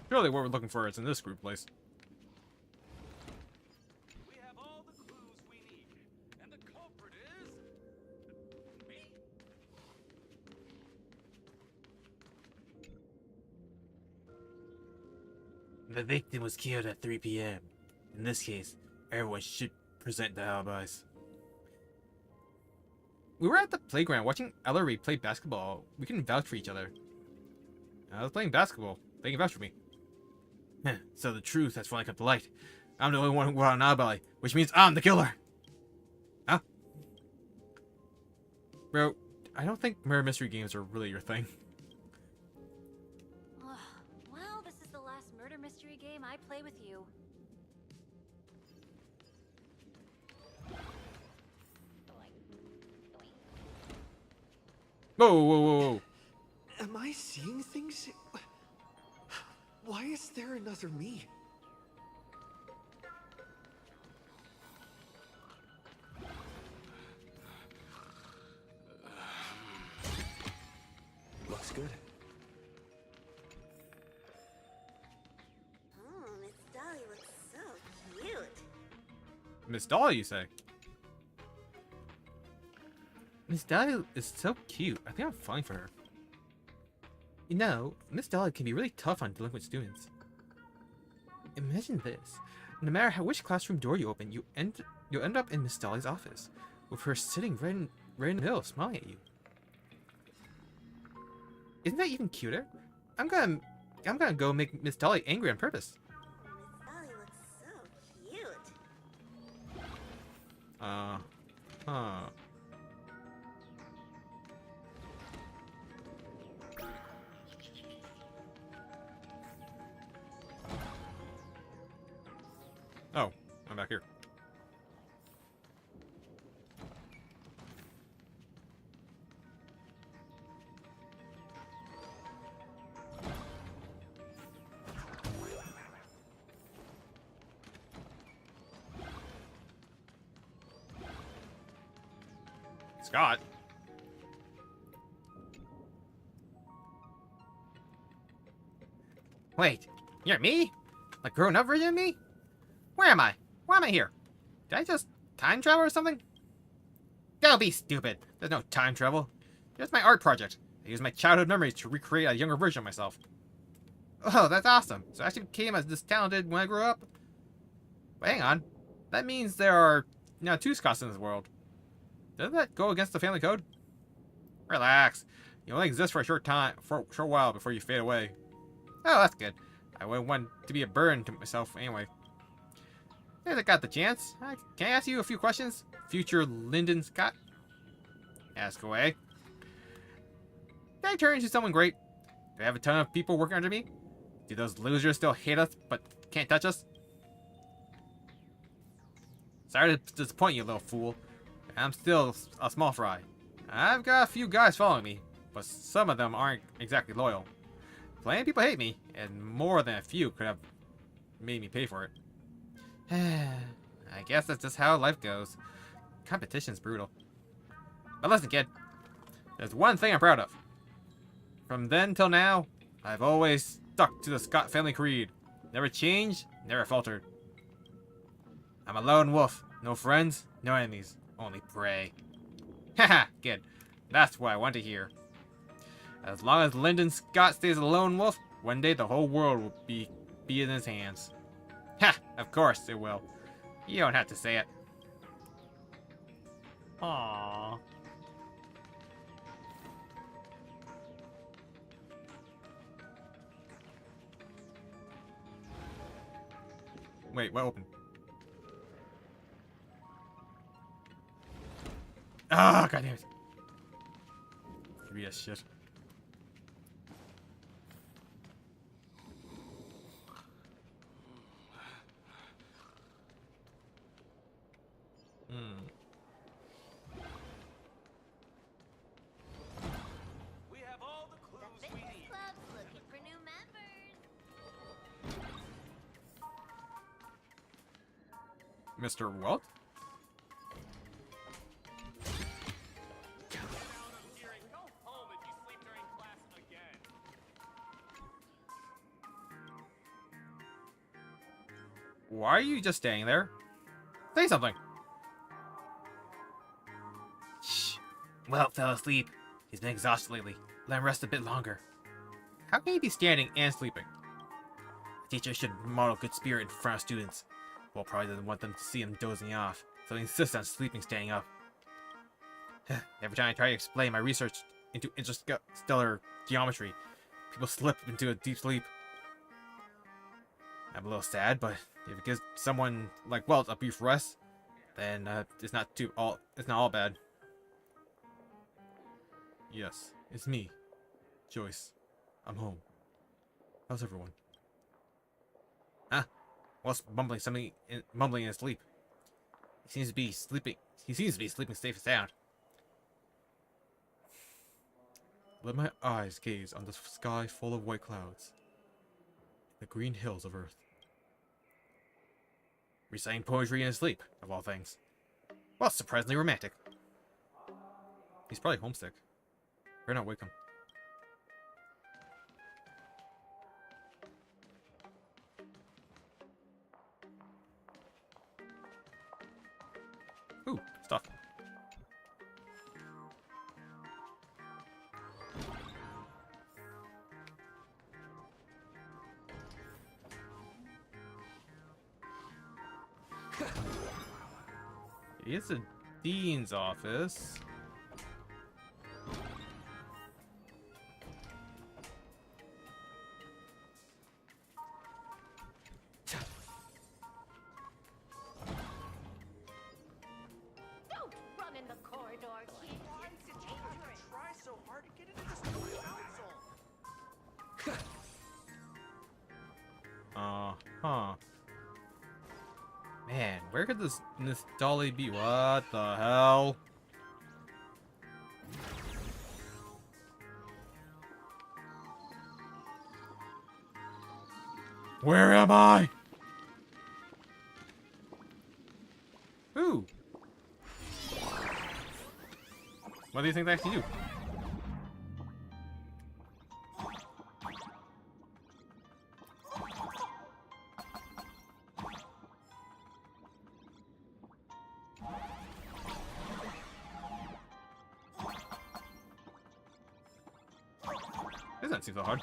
Surely what we're looking for is in this group place. We have all the clues we need, and the culprit is me. The victim was killed at 3 p.m. In this case, everyone should present their alibis. We were at the playground watching Ellery play basketball. We can vouch for each other. I was playing basketball. They can vouch for me. So the truth has finally come to light. I'm the only one who got an alibi, which means I'm the killer. Huh? Bro, I don't think murder mystery games are really your thing. Well, this is the last murder mystery game I play with you. Whoa, whoa, whoa, whoa. Am I seeing things? Why is there another me? Looks good. Oh, Miss Dolly looks so cute. Miss Dolly, you say? Miss Dolly is so cute. I think I'm falling for her. You know, Miss Dolly can be really tough on delinquent students. Imagine this. No matter which classroom door you open, you'll end up in Miss Dolly's office, with her sitting right in the middle, smiling at you. Isn't that even cuter? I'm gonna go make Miss Dolly angry on purpose. Miss Huh. Oh, I'm back here. Scott? Wait, you're me? Like grown-up version of me? Where am I? Why am I here? Did I just time travel or something? Don't be stupid. There's no time travel. It's my art project. I use my childhood memories to recreate a younger version of myself. Oh, that's awesome. So I actually became as this talented when I grew up? But hang on. That means there are now 2 Scotts in this world. Doesn't that go against the family code? Relax. You only exist for a short while before you fade away. Oh, that's good. I wouldn't want to be a burden to myself anyway. Since I got the chance, can I ask you a few questions? Future Lyndon Scott? Ask away. Did I turn into someone great? Do I have a ton of people working under me? Do those losers still hate us but can't touch us? Sorry to disappoint you, little fool. I'm still a small fry. I've got a few guys following me, but some of them aren't exactly loyal. Plenty of people hate me, and more than a few could have made me pay for it. I guess that's just how life goes. Competition's brutal. But listen, kid. There's one thing I'm proud of. From then till now, I've always stuck to the Scott family creed. Never changed, never faltered. I'm a lone wolf. No friends, no enemies. Only prey. Haha, good. That's what I want to hear. As long as Lyndon Scott stays a lone wolf, one day the whole world will be in his hands. Ha! Of course it will. You don't have to say it. Aww. Wait, what opened? Ah, god damn it. Read that shit. We have all the clues The we fitness need. club's looking for new members. Mr. What? Go home if you sleep during class again. Why are you just staying there? Say something. Shh. Well, fell asleep. He's been exhausted lately. Let him rest a bit longer. How can you be standing and sleeping? A teacher should model good spirit in front of students. Well, probably doesn't want them to see him dozing off, so he insists on sleeping standing up. Every time I try to explain my research into interstellar geometry, people slip into a deep sleep. I'm a little sad, but if it gives someone like Walt a brief rest, then it's not all bad. Yes, it's me, Joyce. I'm home. How's everyone? Walt's mumbling in his sleep. He seems to be sleeping safe and sound. Let my eyes gaze on the sky full of white clouds. The green hills of Earth. Reciting poetry in his sleep, of all things. Well, surprisingly romantic. He's probably homesick. Better not wake him. Ooh, stuff. It's a dean's office. so hard to get into the school council? Huh. Man, where could this dolly be? What the hell? Where am I? Ooh. What do you think they actually do? This doesn't seem so hard.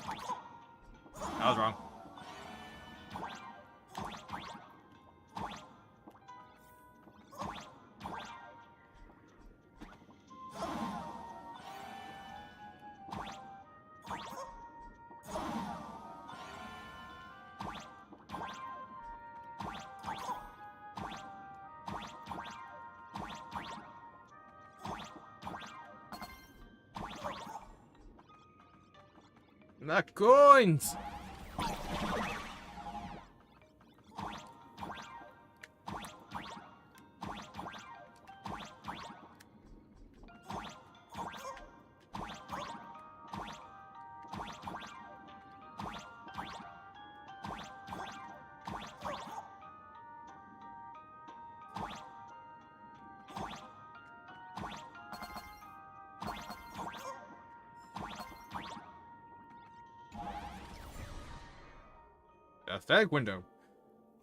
I was wrong. Not coins! Aesthetic window.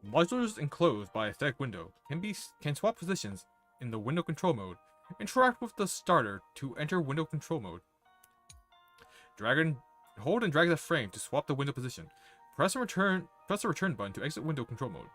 Modulars enclosed by aesthetic window can swap positions in the window control mode. Interact with the starter to enter window control mode. Hold and drag the frame to swap the window position. Press the return button to exit window control mode.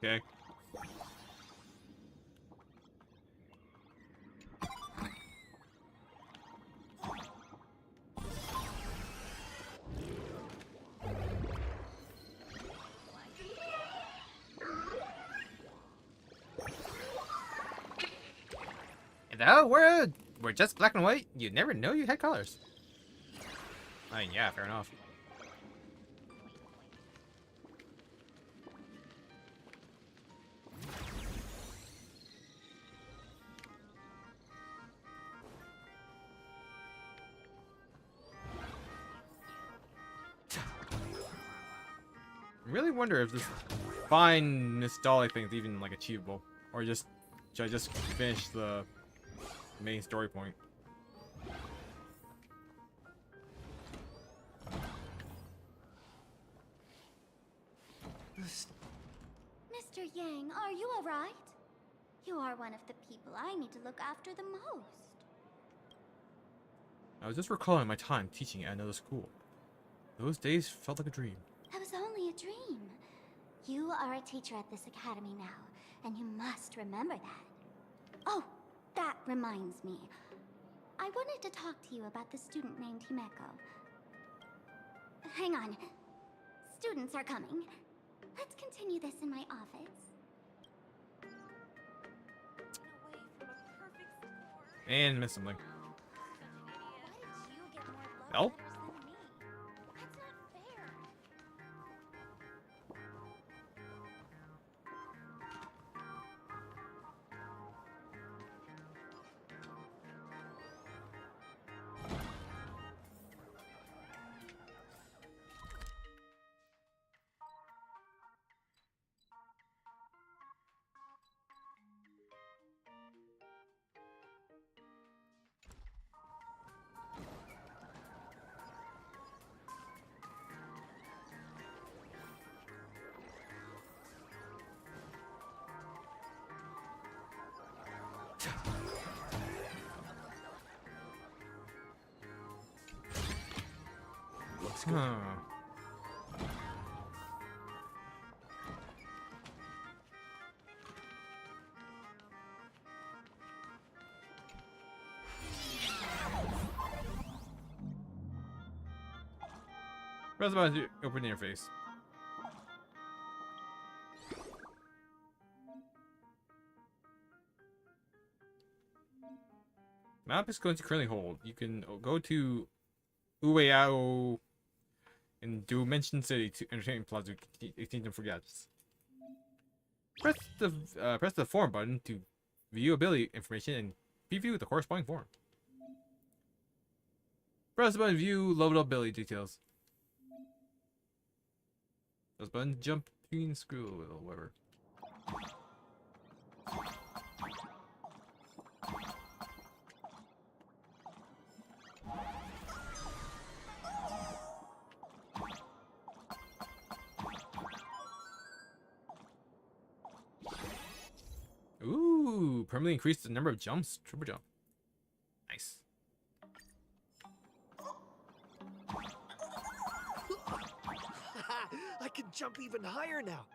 Okay. No, we're just black and white. You never know you had colors. I mean, yeah, fair enough. I really wonder if this find Miss Dolly thing is even like achievable, or just should I just finish the main story point? Mr. Yang, are you alright? You are one of the people I need to look after the most. I was just recalling my time teaching at another school. Those days felt like a dream. That was only a dream. You are a teacher at this academy now, and you must remember that. Oh, that reminds me. I wanted to talk to you about the student named Himeko. Hang on. Students are coming. Let's continue this in my office. And missed something. No? Looks good. Press the button to open the interface. Map is going to currently hold. You can go to Ueao in Dimension City to Entertainment Plaza to Kingdom Forgets. Press the form button to view ability information and preview the corresponding form. Press the button to view leveled ability details. Press the button to jump between screw or whatever. Ooh, permanently increase the number of jumps. Triple jump. Nice. I can jump even higher now.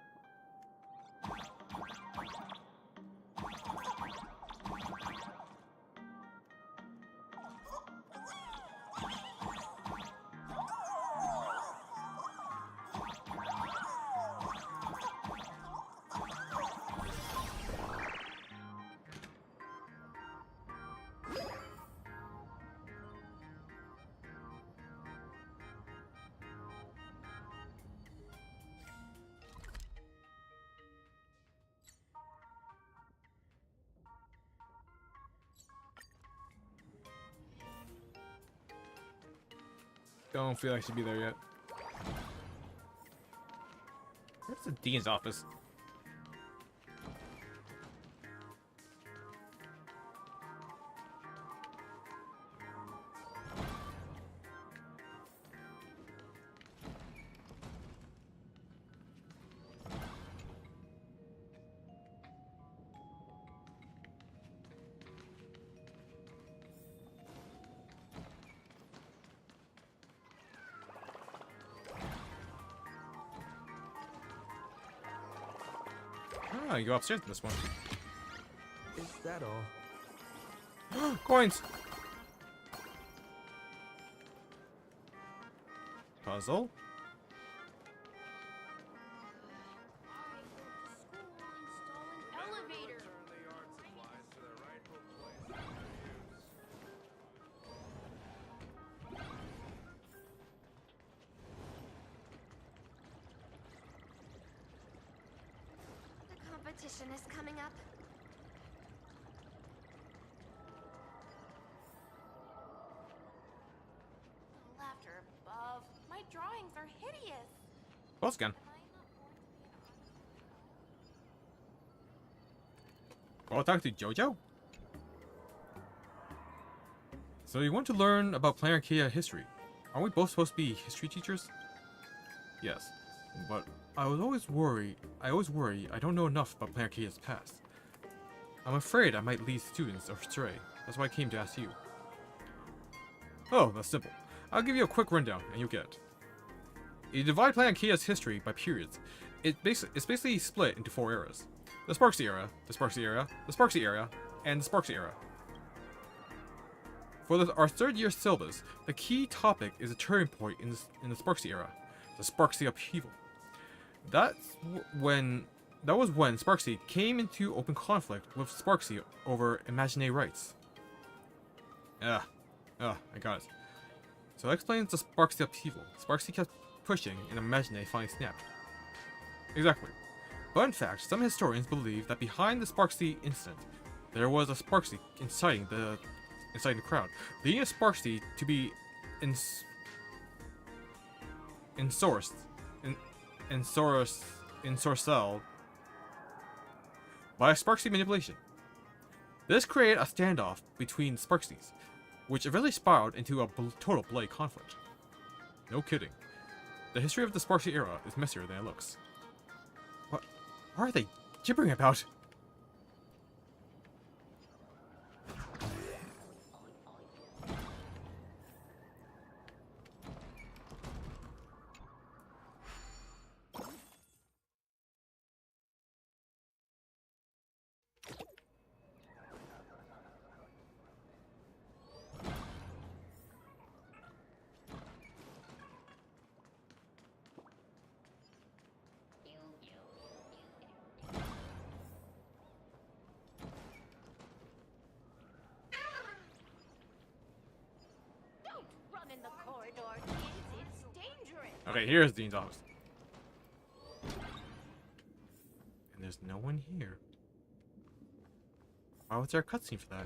Don't feel like I should be there yet. Where's the dean's office? Oh, you go upstairs to this one. Is that all? Coins! Puzzle? Competition is coming up. Laughter above. My drawings are hideous. Close again. I'll talk to Jojo? So you want to learn about Planet Arcadia history. Aren't we both supposed to be history teachers? Yes, but I always worry I don't know enough about Planet Arcadia's past. I'm afraid I might lead students astray. That's why I came to ask you. Oh, that's simple. I'll give you a quick rundown and you'll get it. You divide Planet Arcadia's history by periods. It's basically split into 4 eras. The Sparksy era, the Sparksy era, the Sparksy era, and the Sparksy era. For our 3rd year syllabus, the key topic is a turning point in the Sparksy era, the Sparksy upheaval. That was when Sparksy came into open conflict with Sparksy over imaginary rights. I got it. So that explains the Sparksy upheaval. Sparksy kept pushing and imaginary finally snapped. Exactly. But in fact, some historians believe that behind the Sparksy incident, there was a Sparksy inciting the crowd, leading a Sparksy to be ensorcelled by Sparksy manipulation. This created a standoff between Sparksies, which eventually spiraled into a total bloody conflict. No kidding. The history of the Sparksy era is messier than it looks. What are they gibbering about? Okay, here's Dean's office. And there's no one here. Why was there a cutscene for that?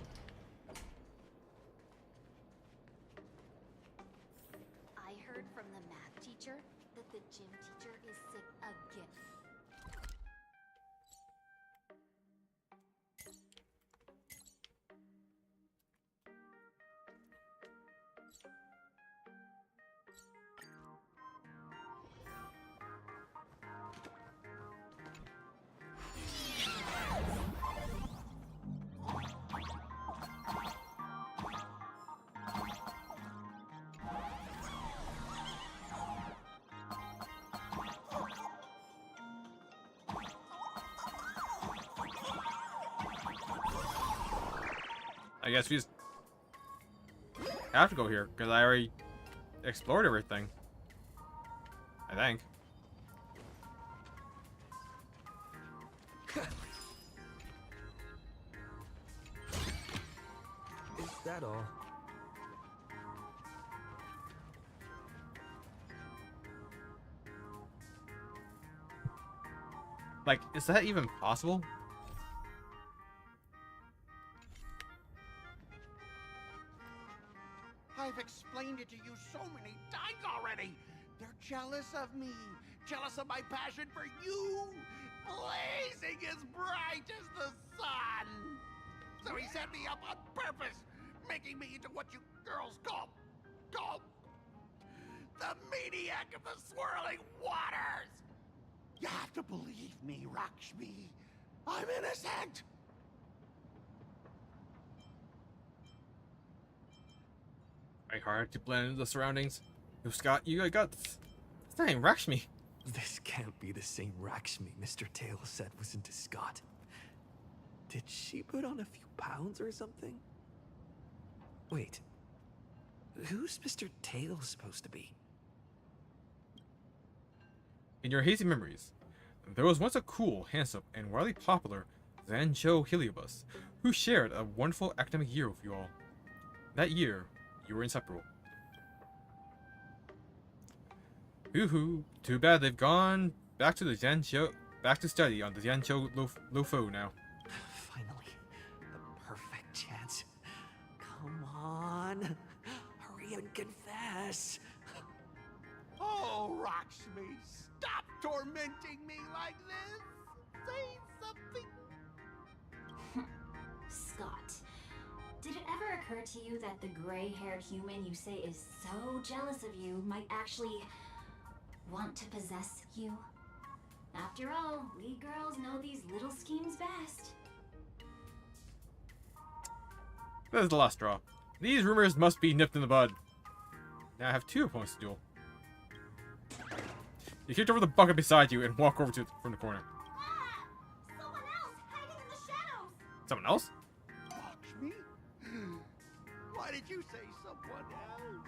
I heard from the math teacher that the gym teacher is sick again. I guess we just have to go here because I already explored everything. I think. Is that all? Like, is that even possible? I've explained it to you so many times already. They're jealous of me, jealous of my passion for you, blazing as bright as the sun. So he set me up on purpose, making me into what you girls call the maniac of the swirling waters. You have to believe me, Lakshmi. I'm innocent. Very hard to blend into the surroundings. Yo, Scott, you got this. It's not even Lakshmi. This can't be the same Lakshmi Mr. Tail said was into Scott. Did she put on a few pounds or something? Wait, who's Mr. Tail supposed to be? In your hazy memories, there was once a cool, handsome, and wildly popular Zanjo Heliobus who shared a wonderful academic year with you all. That year, you were inseparable. Hoo-hoo, too bad they've gone back to the back to study on the Zanjo Lofo now. Finally, the perfect chance. Come on, hurry and confess. Oh, Lakshmi, stop tormenting me like this. Say something. Scott, did it ever occur to you that the gray-haired human you say is so jealous of you might actually want to possess you? After all, we girls know these little schemes best. That is the last straw. These rumors must be nipped in the bud. Now I have two opponents to duel. You kicked over the bucket beside you and walk over to from the corner. Ah! Someone else hiding in the shadows! Someone else? Lakshmi? Why did you say someone else?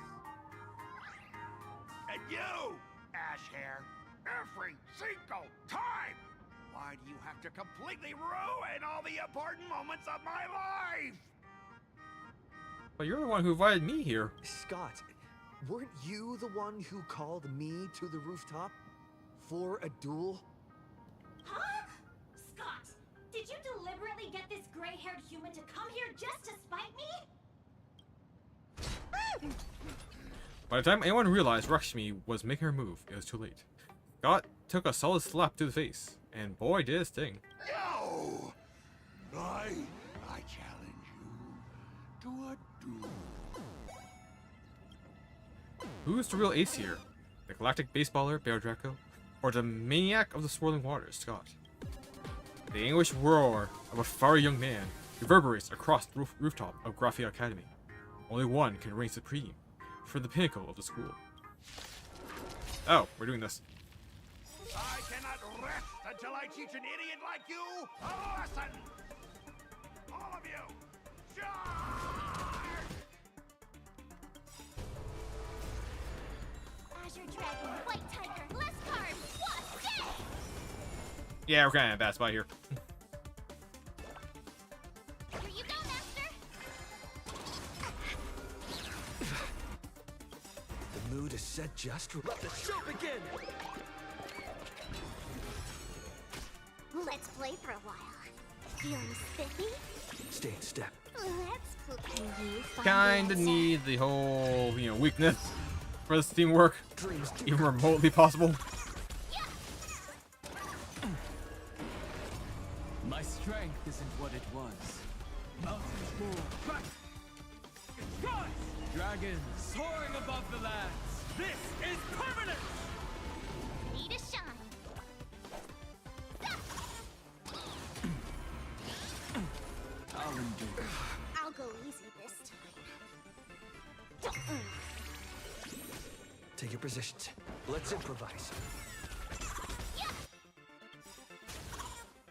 And you, Ash Hair, every single time! Why do you have to completely ruin all the important moments of my life? But you're the one who invited me here. Scott, weren't you the one who called me to the rooftop? For a duel? Huh? Scott, did you deliberately get this gray-haired human to come here just to spite me? By the time anyone realized Lakshmi was making her move, it was too late. Scott took a solid slap to the face, and boy did it sting. No! I challenge you to a duel. Who's the real ace here? The galactic baseballer, Bear Draco? Or the maniac of the swirling waters, Scott? The anguished roar of a fiery young man reverberates across the rooftop of Graphia Academy. Only one can reign supreme for the pinnacle of the school. Oh, we're doing this. I cannot rest until I teach an idiot like you a lesson! All of you, charge! Azure Dragon, White Tiger, less carbs, what? Day! Yeah, we're kind of in a bad spot here. Here you go, Master! The mood is set just right. Let the show begin! Let's play for a while. Feeling spiffy? Stay in step. Let's play. Can you find Kinda the answer? need the whole, weakness for this teamwork, Dreams do even remotely possible. My strength isn't what it was. Mountains move back. Dragons soaring above the lands. This is permanent. Need a shine. I'll endure. I'll go easy this time. Take your positions. Let's improvise.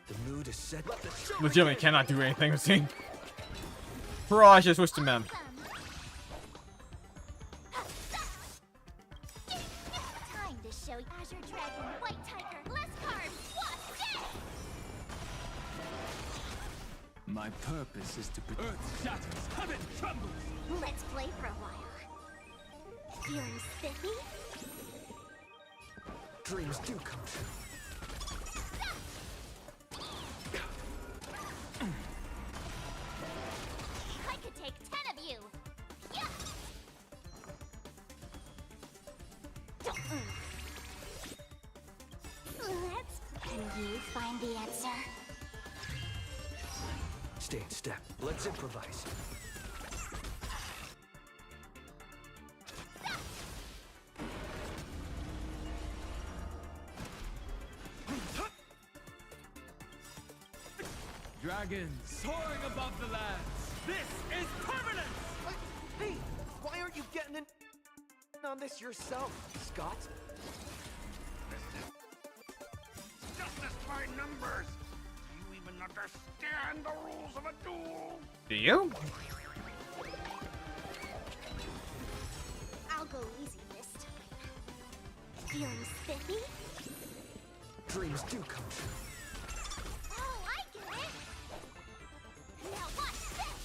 The mood is set. Let the show Legitimately begin! cannot do anything with Sing. Hurrah, just switch to Mem. Time to show Azure Dragon, White Tiger, less cards, what's that? My purpose is to Earth shatters, heaven trembles. Let's play for a while. Feeling spiffy? Dreams do come true. I could take 10 of you. Yeah. Let's. Can you find the answer? Stay in step. Let's improvise. Dragons soaring above the lands. This is permanent. Hey, why aren't you getting in on this yourself, Scott? Justice by numbers. Do you even understand the rules of a duel? Do you? I'll go easy this time. Feeling spiffy? Dreams do come true. Oh, I get it. Now watch this.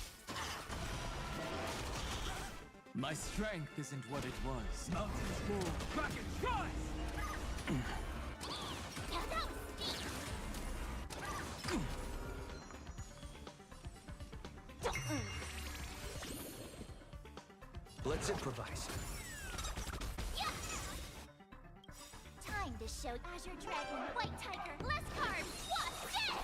My strength isn't what it was. Mountains move, dragons rise. Now that was steep. Let's improvise. Time to show Azure Dragon, White Tiger, less cards, what's this?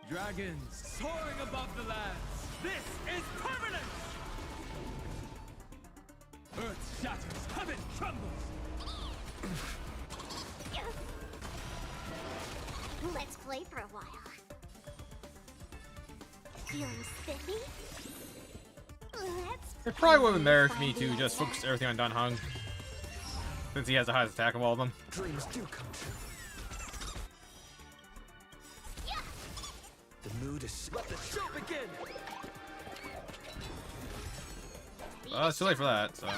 Dragons soaring above the lands. This is permanent. Earth shatters, heaven trembles. Let's play for a while. Feeling spiffy? Let's. It probably would have been better for me to just focus everything on Dan Hung, since he has the highest attack of all of them. Dreams do come true. The mood is. Let the show begin! It's too late for that, so. All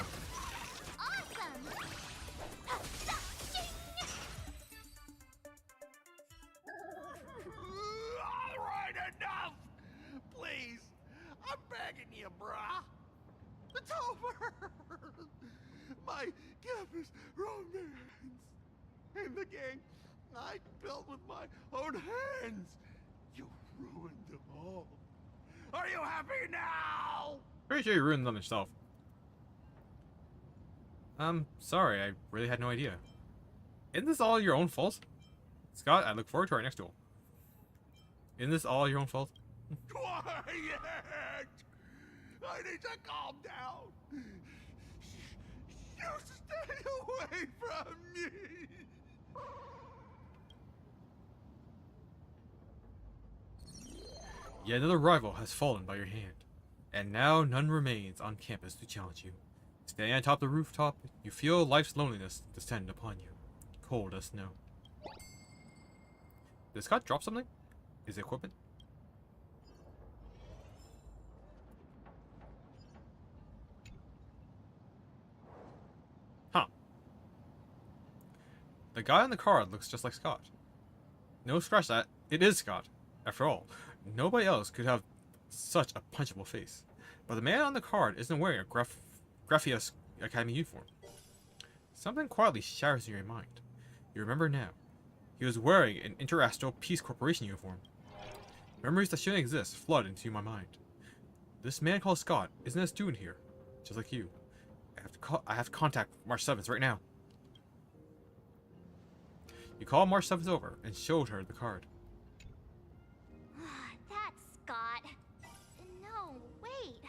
right, enough! Please, I'm begging you, brah. It's over. My campus romance in the game I built with my own hands. You ruined them all. Are you happy now? Pretty sure you ruined them yourself. Sorry, I really had no idea. Isn't this all your own fault? Scott, I look forward to our next duel. Isn't this all your own fault? Quiet! I need to calm down. You stay away from me. Yet another rival has fallen by your hand, and now none remains on campus to challenge you. Standing atop the rooftop, you feel life's loneliness descend upon you, cold as snow. Did Scott drop something? His equipment? Huh. The guy on the card looks just like Scott. No stress that it is Scott. After all, nobody else could have such a punchable face. But the man on the card isn't wearing a Graphius Academy uniform. Something quietly shatters in your mind. You remember now. He was wearing an Interastral Peace Corporation uniform. Memories that shouldn't exist flood into my mind. This man called Scott isn't a student here, just like you. I have to contact March 7th right now. You called March 7th over and showed her the card. That's Scott. No, wait.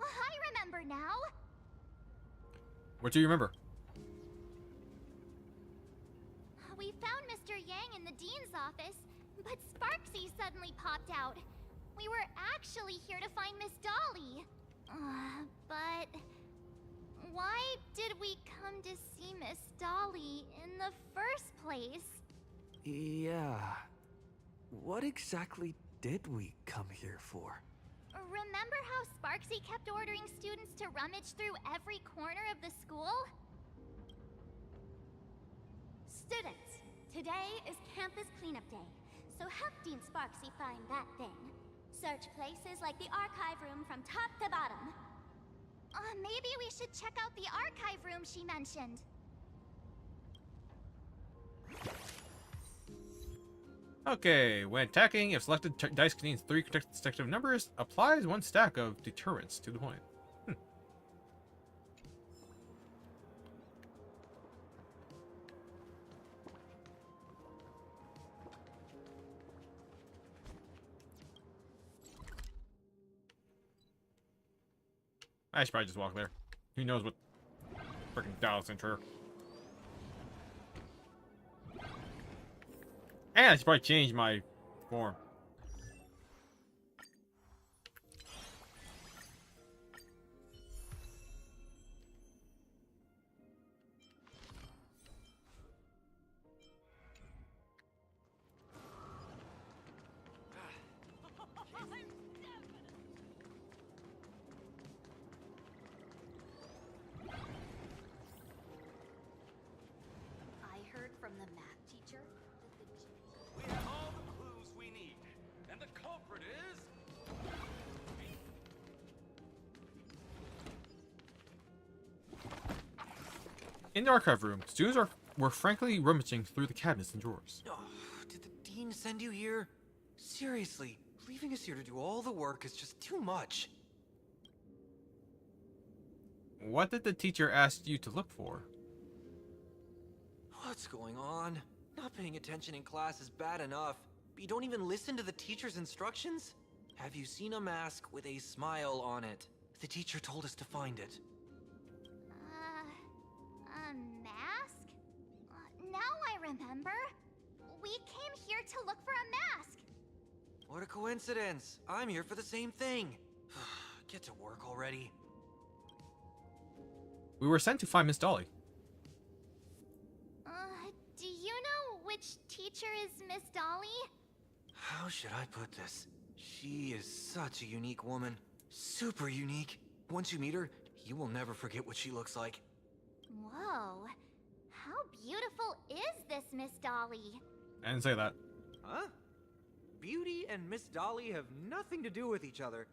I remember now. What do you remember? We found Mr. Yang in the dean's office, but Sparksy suddenly popped out. We were actually here to find Miss Dolly. But why did we come to see Miss Dolly in the first place? Yeah. What exactly did we come here for? Remember how Sparksy kept ordering students to rummage through every corner of the school? Students, today is campus cleanup day, so help Dean Sparksy find that thing. Search places like the archive room from top to bottom. Maybe we should check out the archive room she mentioned. Okay, when attacking, if selected dice contains 3 consecutive numbers, applies 1 stack of deterrence to the point. I should probably just walk there. Who knows what freaking Dallas enter. And I should probably change my form. I heard from the math teacher that the We have all the clues we need, and the culprit is... In the archive room, students were frankly rummaging through the cabinets and drawers. Oh, did the dean send you here? Seriously, leaving us here to do all the work is just too much. What did the teacher ask you to look for? What's going on? Not paying attention in class is bad enough, but you don't even listen to the teacher's instructions? Have you seen a mask with a smile on it? The teacher told us to find it. A mask? Now I remember. We came here to look for a mask. What a coincidence! I'm here for the same thing. Get to work already. We were sent to find Miss Dolly. Do you know which teacher is Miss Dolly? How should I put this? She is such a unique woman. Super unique. Once you meet her, you will never forget what she looks like. Whoa. How beautiful is this Miss Dolly? I didn't say that. Huh? Beauty and Miss Dolly have nothing to do with each other.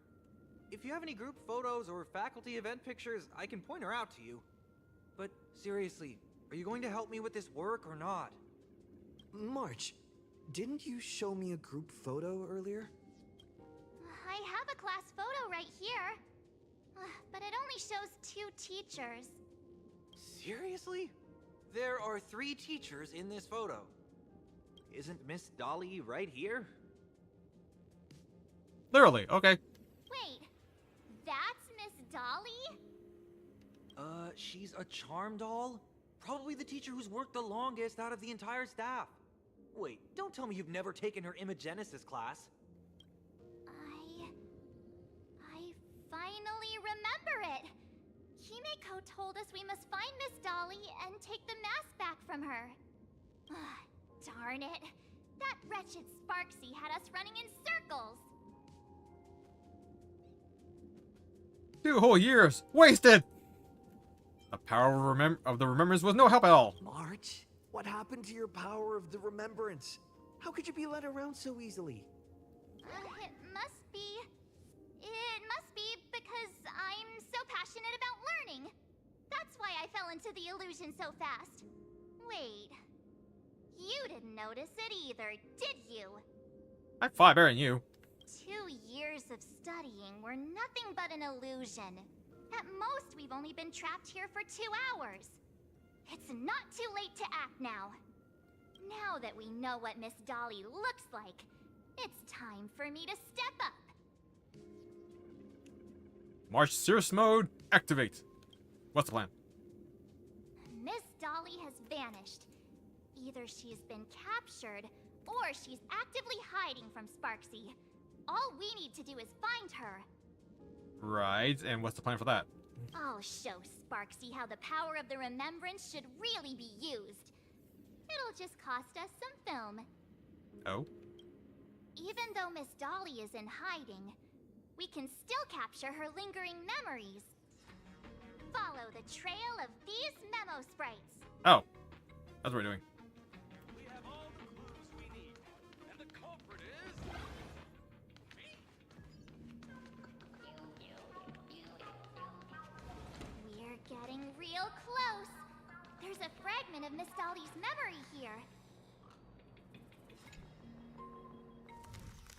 If you have any group photos or faculty event pictures, I can point her out to you. But seriously, are you going to help me with this work or not? March, didn't you show me a group photo earlier? I have a class photo right here. But it only shows 2 teachers. Seriously? There are 3 teachers in this photo. Isn't Miss Dolly right here? Literally, okay. Wait, that's Miss Dolly? She's a charm doll? Probably the teacher who's worked the longest out of the entire staff. Wait, don't tell me you've never taken her Imagenesis class. I finally remember it. Himeko told us we must find Miss Dolly and take the mask back from her. Darn it. That wretched Sparksy had us running in circles. 2 whole years wasted. The power of the remembrance was no help at all. March, what happened to your power of the remembrance? How could you be led around so easily? It must be passionate about learning. That's why I fell into the illusion so fast. Wait. You didn't notice it either, did you? I'm far better than you. 2 years of studying were nothing but an illusion. At most, we've only been trapped here for 2 hours. It's not too late to act now. Now that we know what Miss Dolly looks like, it's time for me to step up. March serious mode, activate. What's the plan? Miss Dolly has vanished. Either she's been captured, or she's actively hiding from Sparksy. All we need to do is find her. Right, and what's the plan for that? I'll show Sparksy how the power of the remembrance should really be used. It'll just cost us some film. Oh? Even though Miss Dolly is in hiding, we can still capture her lingering memories. Follow the trail of these memo sprites. Oh. That's what we're doing. We have all the clues we need, and the culprit is me. We're getting real close. There's a fragment of Miss Dolly's memory here.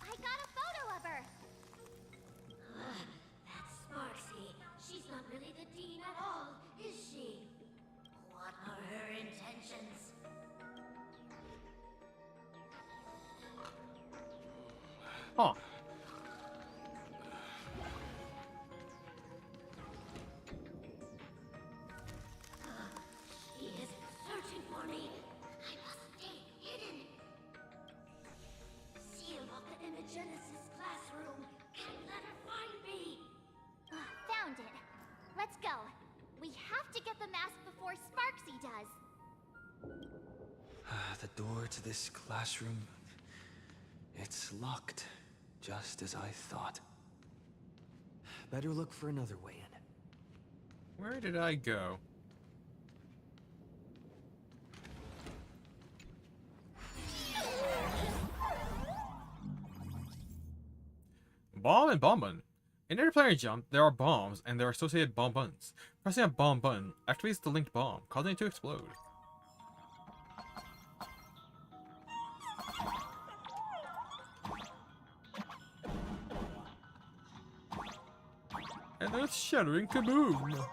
I got a photo of her. That's Sparksy. She's not really the dean at all, is she? What are her intentions? Huh. She is searching for me. I must stay hidden. Seal off the Imagenesis classroom and let her find me. Found it. Let's go. We have to get the mask before Sparksy does. The door to this classroom... it's locked, just as I thought. Better look for another way in. Where did I go? Bomb and bomb button. In every player jump, there are bombs and their associated bomb buttons. Pressing a bomb button activates the linked bomb, causing it to explode. And then it's shattering kaboom!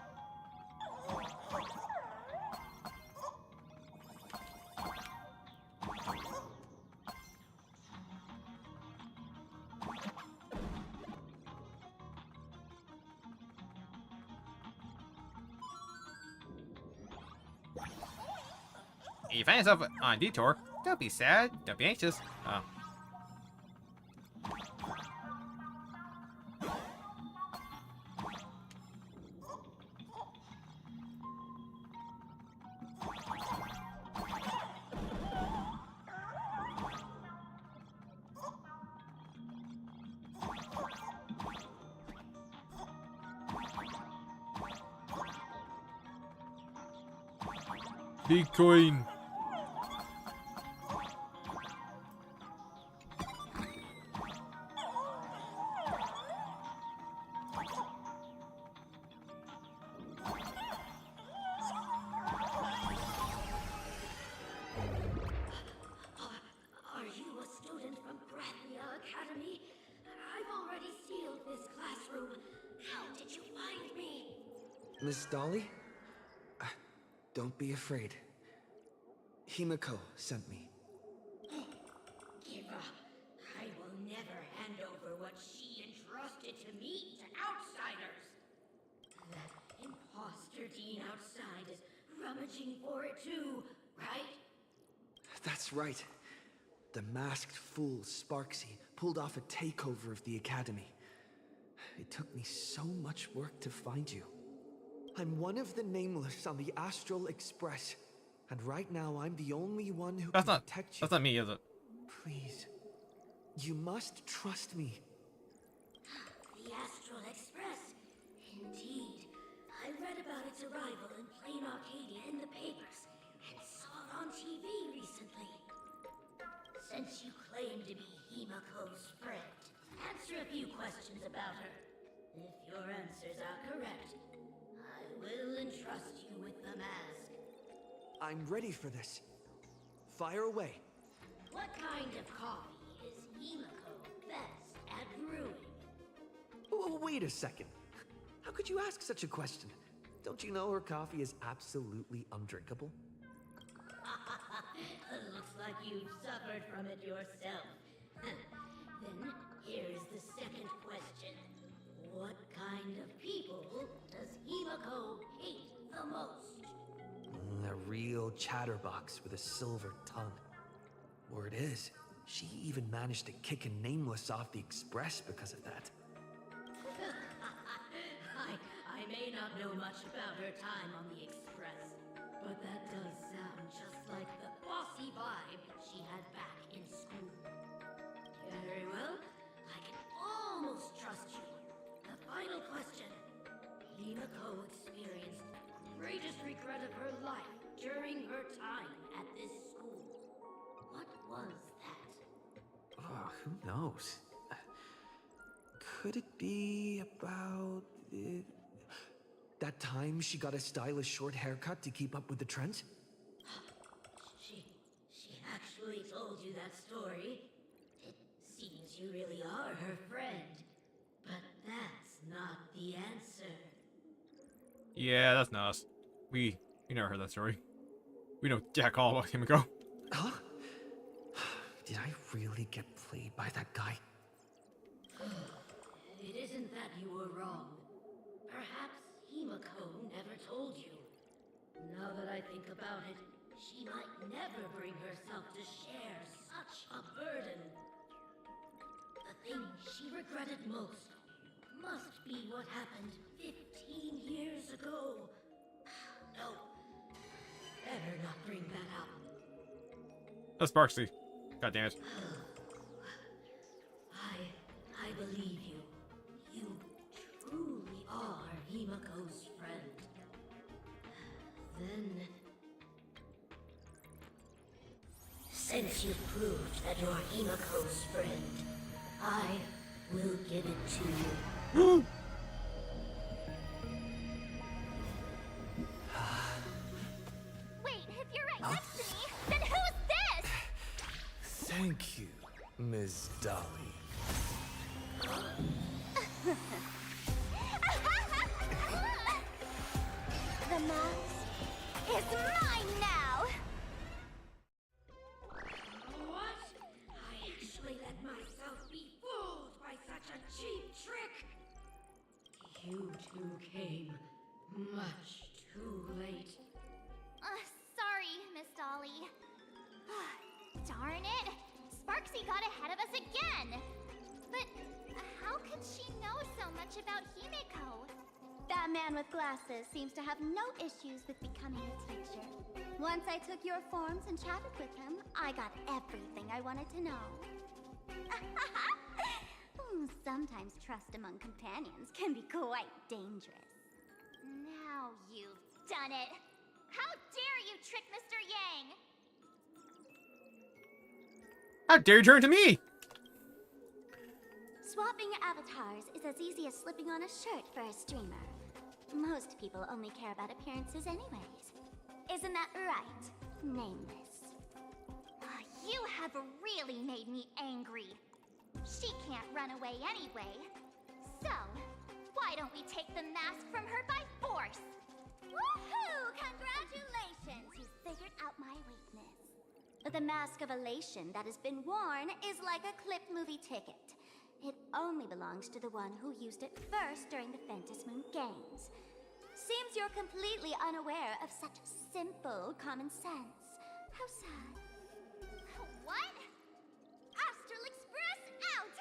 If you find yourself on a detour, don't be sad, don't be anxious. Oh. Bitcoin. Are you a student from Brathia Academy? I've already sealed this classroom. How did you find me? Miss Dolly? Don't be afraid. Himiko sent me. Give up. I will never hand over what she entrusted to me to outsiders. That imposter dean outside is rummaging for it too, right? That's right. The masked fool Sparksy pulled off a takeover of the academy. It took me so much work to find you. I'm one of the Nameless on the Astral Express, and right now I'm the only one who can protect you. That's not me, is it? Please, you must trust me. The Astral Express? Indeed. I read about its arrival in Plain Arcadia in the papers, and saw it on TV recently. Since you claim to be Himiko's friend, answer a few questions about her. If your answers are correct, trust you with the mask. I'm ready for this. Fire away. What kind of coffee is Himiko best at brewing? Oh, wait a second. How could you ask such a question? Don't you know her coffee is absolutely undrinkable? Looks like you've suffered from it yourself. Then here's the second question. What kind of people does Himiko hate the most? A real chatterbox with a silver tongue. Word is, she even managed to kick a nameless off the express because of that. I may not know much about her time on the express, but that does sound just like the bossy vibe she had back in school. Very well, I can almost trust you. The final question. Himiko experienced the greatest regret of her life during her time at this school. What was that? Oh, who knows? Could it be about that time she got a stylish short haircut to keep up with the trends? She actually told you that story. It seems you really are her friend. But that's not the answer. Yeah, that's not us. We never heard that story. We know jack all about Himiko. Huh? Did I really get played by that guy? It isn't that you were wrong. Perhaps Himiko never told you. Now that I think about it, she might never bring herself to share such a burden. The thing she regretted most must be what happened 15 years ago. No, better not bring that up. That's Sparksy. God damn it. I believe you. You truly are Himiko's friend. Then, since you've proved that you're Himiko's friend, I will give it to you. Wait, if you're right next to me, then who's this? Thank you, Ms. Dolly. The mask is mine now! What? I actually let myself be fooled by such a cheap trick! You two came much too late. Sorry, Miss Dolly. Darn it! Sparksy got ahead of us again! But how could she know so much about Himiko? That man with glasses seems to have no issues with becoming a teacher. Once I took your forms and chatted with him, I got everything I wanted to know. Sometimes trust among companions can be quite dangerous. Now you've done it! How dare you trick Mr. Yang! How dare you turn to me? Swapping avatars is as easy as slipping on a shirt for a streamer. Most people only care about appearances anyways. Isn't that right, Nameless? You have really made me angry. She can't run away anyway. So, why don't we take the mask from her by force? Woohoo! Congratulations! You figured out my weakness. The mask of elation that has been worn is like a clipped movie ticket. It only belongs to the one who used it first during the Phantom Moon Games. Seems you're completely unaware of such simple common sense. How sad. What? Astral Express out!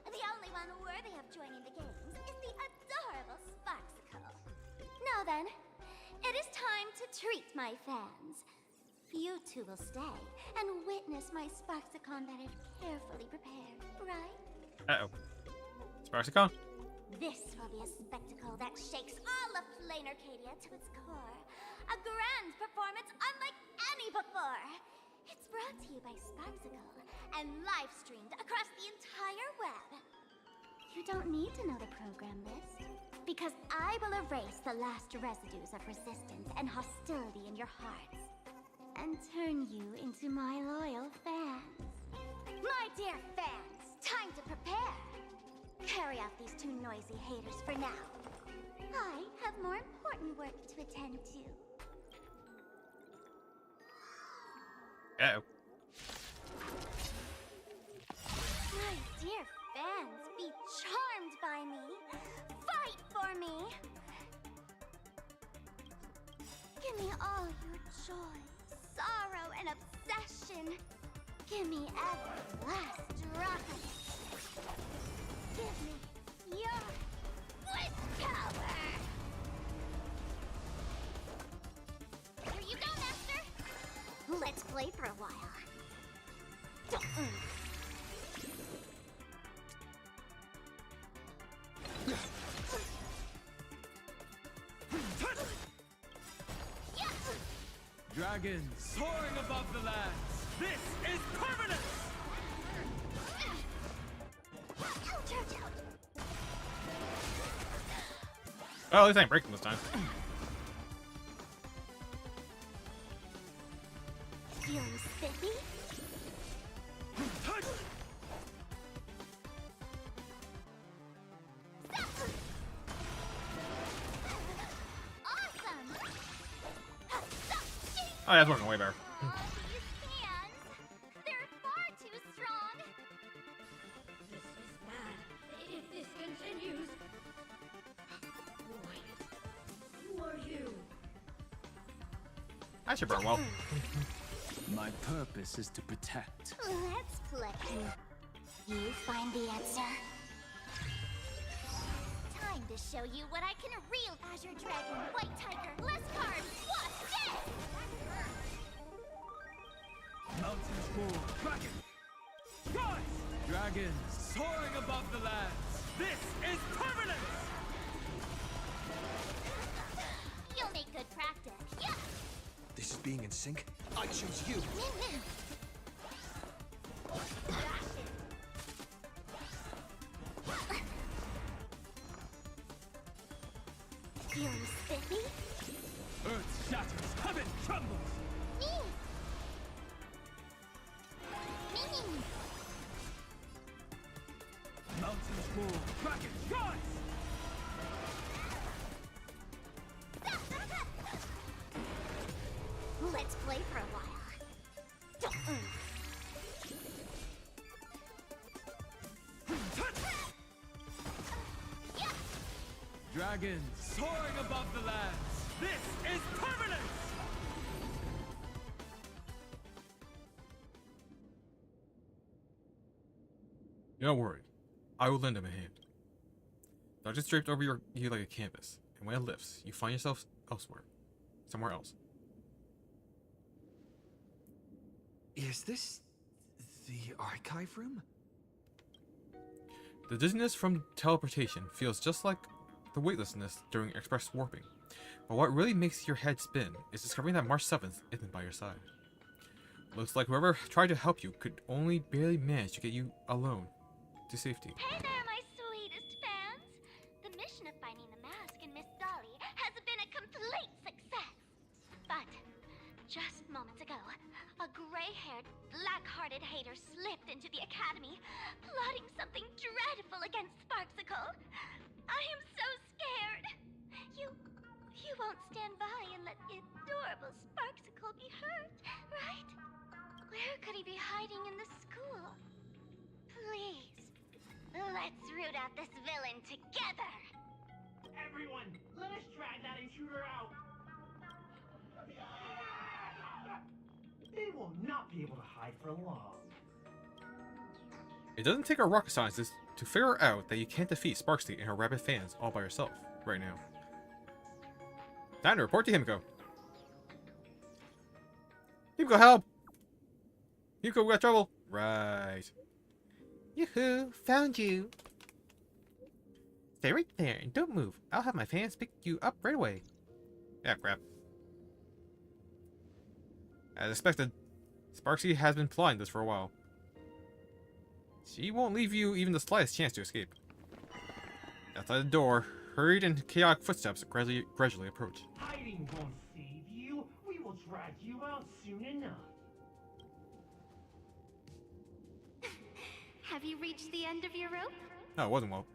The only one worthy of joining the games is the adorable Sparksicle. Now then, it is time to treat my fans. You two will stay and witness my Sparksicon that I've carefully prepared, right? Uh-oh. Sparksicon? This will be a spectacle that shakes all of Plain Arcadia to its core. A grand performance unlike any before. It's brought to you by Sparksicle and live streamed across the entire web. You don't need to know the program list. Because I will erase the last residues of resistance and hostility in your hearts. And turn you into my loyal fans. My dear fans, time to prepare. Carry out these two noisy haters for now. I have more important work to attend to. Uh-oh. My dear fans, be charmed by me. Fight for me. Give me all your joy, sorrow, and obsession. Give me every last drop of it. Give me your wish power. Here you go, Master. Let's play for a while. Dragons soaring above the lands. This is permanence! Oh, at least I ain't breaking this time. Feeling spiffy? Oh, that's working way better. They're far too strong. This is bad. If this continues... Wait. Who are you? I should burn well. My purpose is to protect. Let's play. You find the answer. Time to show you what I can reel. Azure Dragon, White Tiger, less cards. What's this? Mountains roar, kraken! Rise! Dragons soaring above the lands. This is permanence! You'll make good practice. Yeah. This is being in sync. I choose you. Feeling spiffy? Earth shatters, heaven trembles! Me! Mountains roar, kraken, rise! Let's play for a while. Dragons soaring above the lands. This is permanence! Don't worry. I will lend him a hand. Now just draped over you like a canvas, and when it lifts, you find yourself elsewhere. Somewhere else. Is this the archive room? The dizziness from teleportation feels just like the weightlessness during express warping. But what really makes your head spin is discovering that March 7th isn't by your side. Looks like whoever tried to help you could only barely manage to get you alone to safety. Hey there, my sweetest fans! The mission of finding the mask and Miss Dolly has been a complete success. But just moments ago, a gray-haired, black-hearted hater slipped into the academy, plotting something dreadful against Sparksicle. I am so scared. You won't stand by and let the adorable Sparksicle be hurt, right? Where could he be hiding in the school? Please, let's root out this villain together. Everyone, let us drag that intruder out. They will not be able to hide for long. It doesn't take a rocket scientist to figure out that you can't defeat Sparksy and her rabid fans all by yourself right now. Time to report to Himiko. Himiko, help! Himiko, we got trouble. Right. Yoo-hoo, found you. Stay right there and don't move. I'll have my fans pick you up right away. Yeah, crap. As expected, Sparksy has been plotting this for a while. She won't leave you even the slightest chance to escape. Outside the door, hurried and chaotic footsteps gradually approach. Hiding won't save you. We will drag you out soon enough. Have you reached the end of your rope? No, it wasn't well.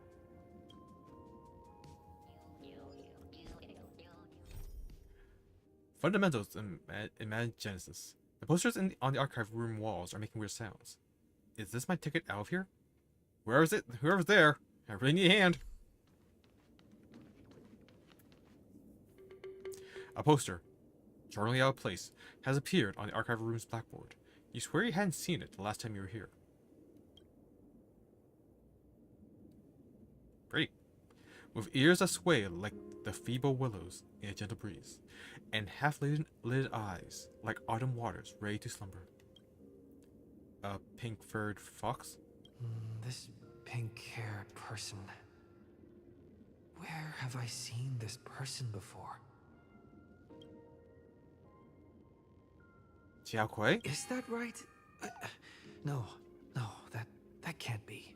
Fundamentals in Genesis. The posters on the archive room walls are making weird sounds. Is this my ticket out of here? Where is it? Whoever's there, I really need a hand. A poster, jarringly out of place, has appeared on the archive room's blackboard. You swear you hadn't seen it the last time you were here. Pretty. With ears that sway like the feeble willows in a gentle breeze, and half-lidded eyes like autumn waters ready to slumber. A pink-furred fox? This pink-haired person. Where have I seen this person before? Xiao Kuei? Is that right? No, that can't be.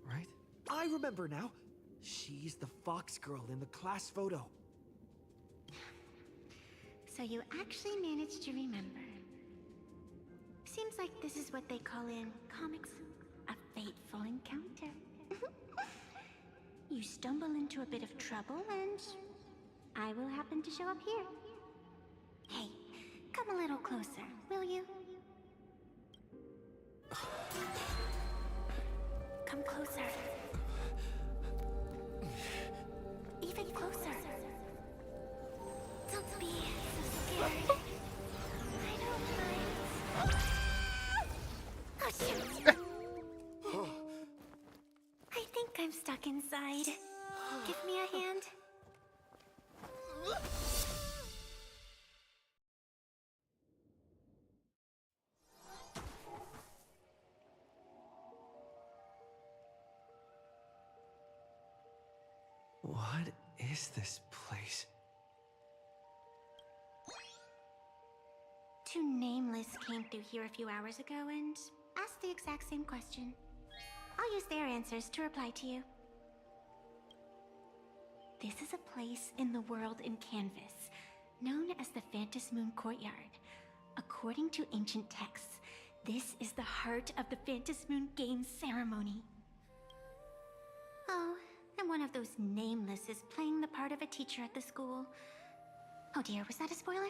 Right? I remember now. She's the fox girl in the class photo. So you actually managed to remember. Seems like this is what they call in comics a fateful encounter. You stumble into a bit of trouble and I will happen to show up here. Hey, come a little closer, will you? Come closer. Even closer. Don't be so scared. I don't mind. Oh, shoot. I think I'm stuck inside. Give me a hand. What is this place? Two nameless came through here a few hours ago and asked the exact same question. I'll use their answers to reply to you. This is a place in the world in Canvas, known as the Phantasmoon Courtyard. According to ancient texts, this is the heart of the Phantasmoon Games ceremony. Oh, and one of those nameless is playing the part of a teacher at the school. Oh dear, was that a spoiler?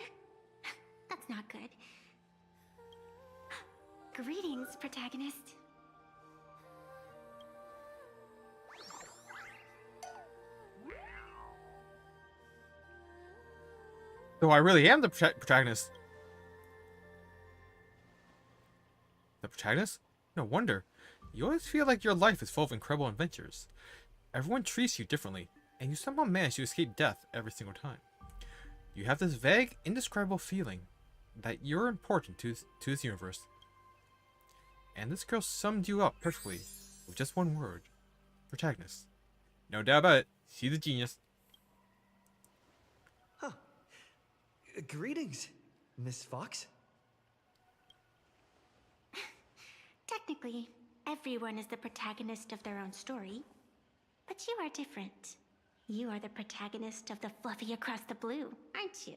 That's not good. Greetings, protagonist. So I really am the protagonist. The protagonist? No wonder. You always feel like your life is full of incredible adventures. Everyone treats you differently, and you somehow manage to escape death every single time. You have this vague, indescribable feeling that you're important to this universe. And this girl summed you up perfectly with just one word. Protagonist. No doubt about it. She's a genius. Huh. Greetings, Miss Fox. Technically, everyone is the protagonist of their own story. But you are different. You are the protagonist of the Fluffy Across the Blue, aren't you?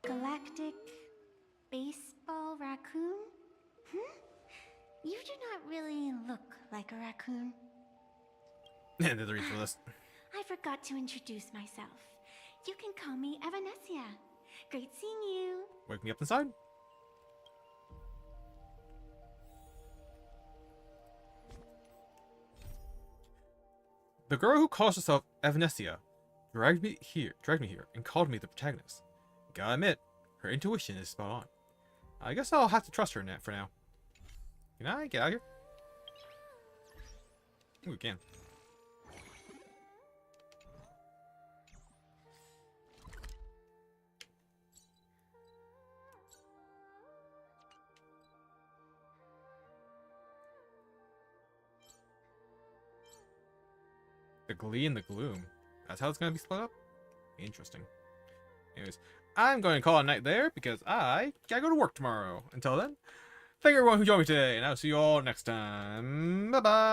Galactic baseball raccoon? You do not really look like a raccoon. And the reason for this. I forgot to introduce myself. You can call me Evanessia. Great seeing you. Wake me up inside. The girl who calls herself Evanessia dragged me here, and called me the protagonist. Gotta admit, her intuition is spot on. I guess I'll have to trust her for now. Can I get out of here? Ooh, we can. The glee and the gloom. That's how it's going to be split up? Interesting. Anyways, I'm going to call it a night there because I gotta go to work tomorrow. Until then, thank you everyone who joined me today, and I'll see you all next time. Bye-bye.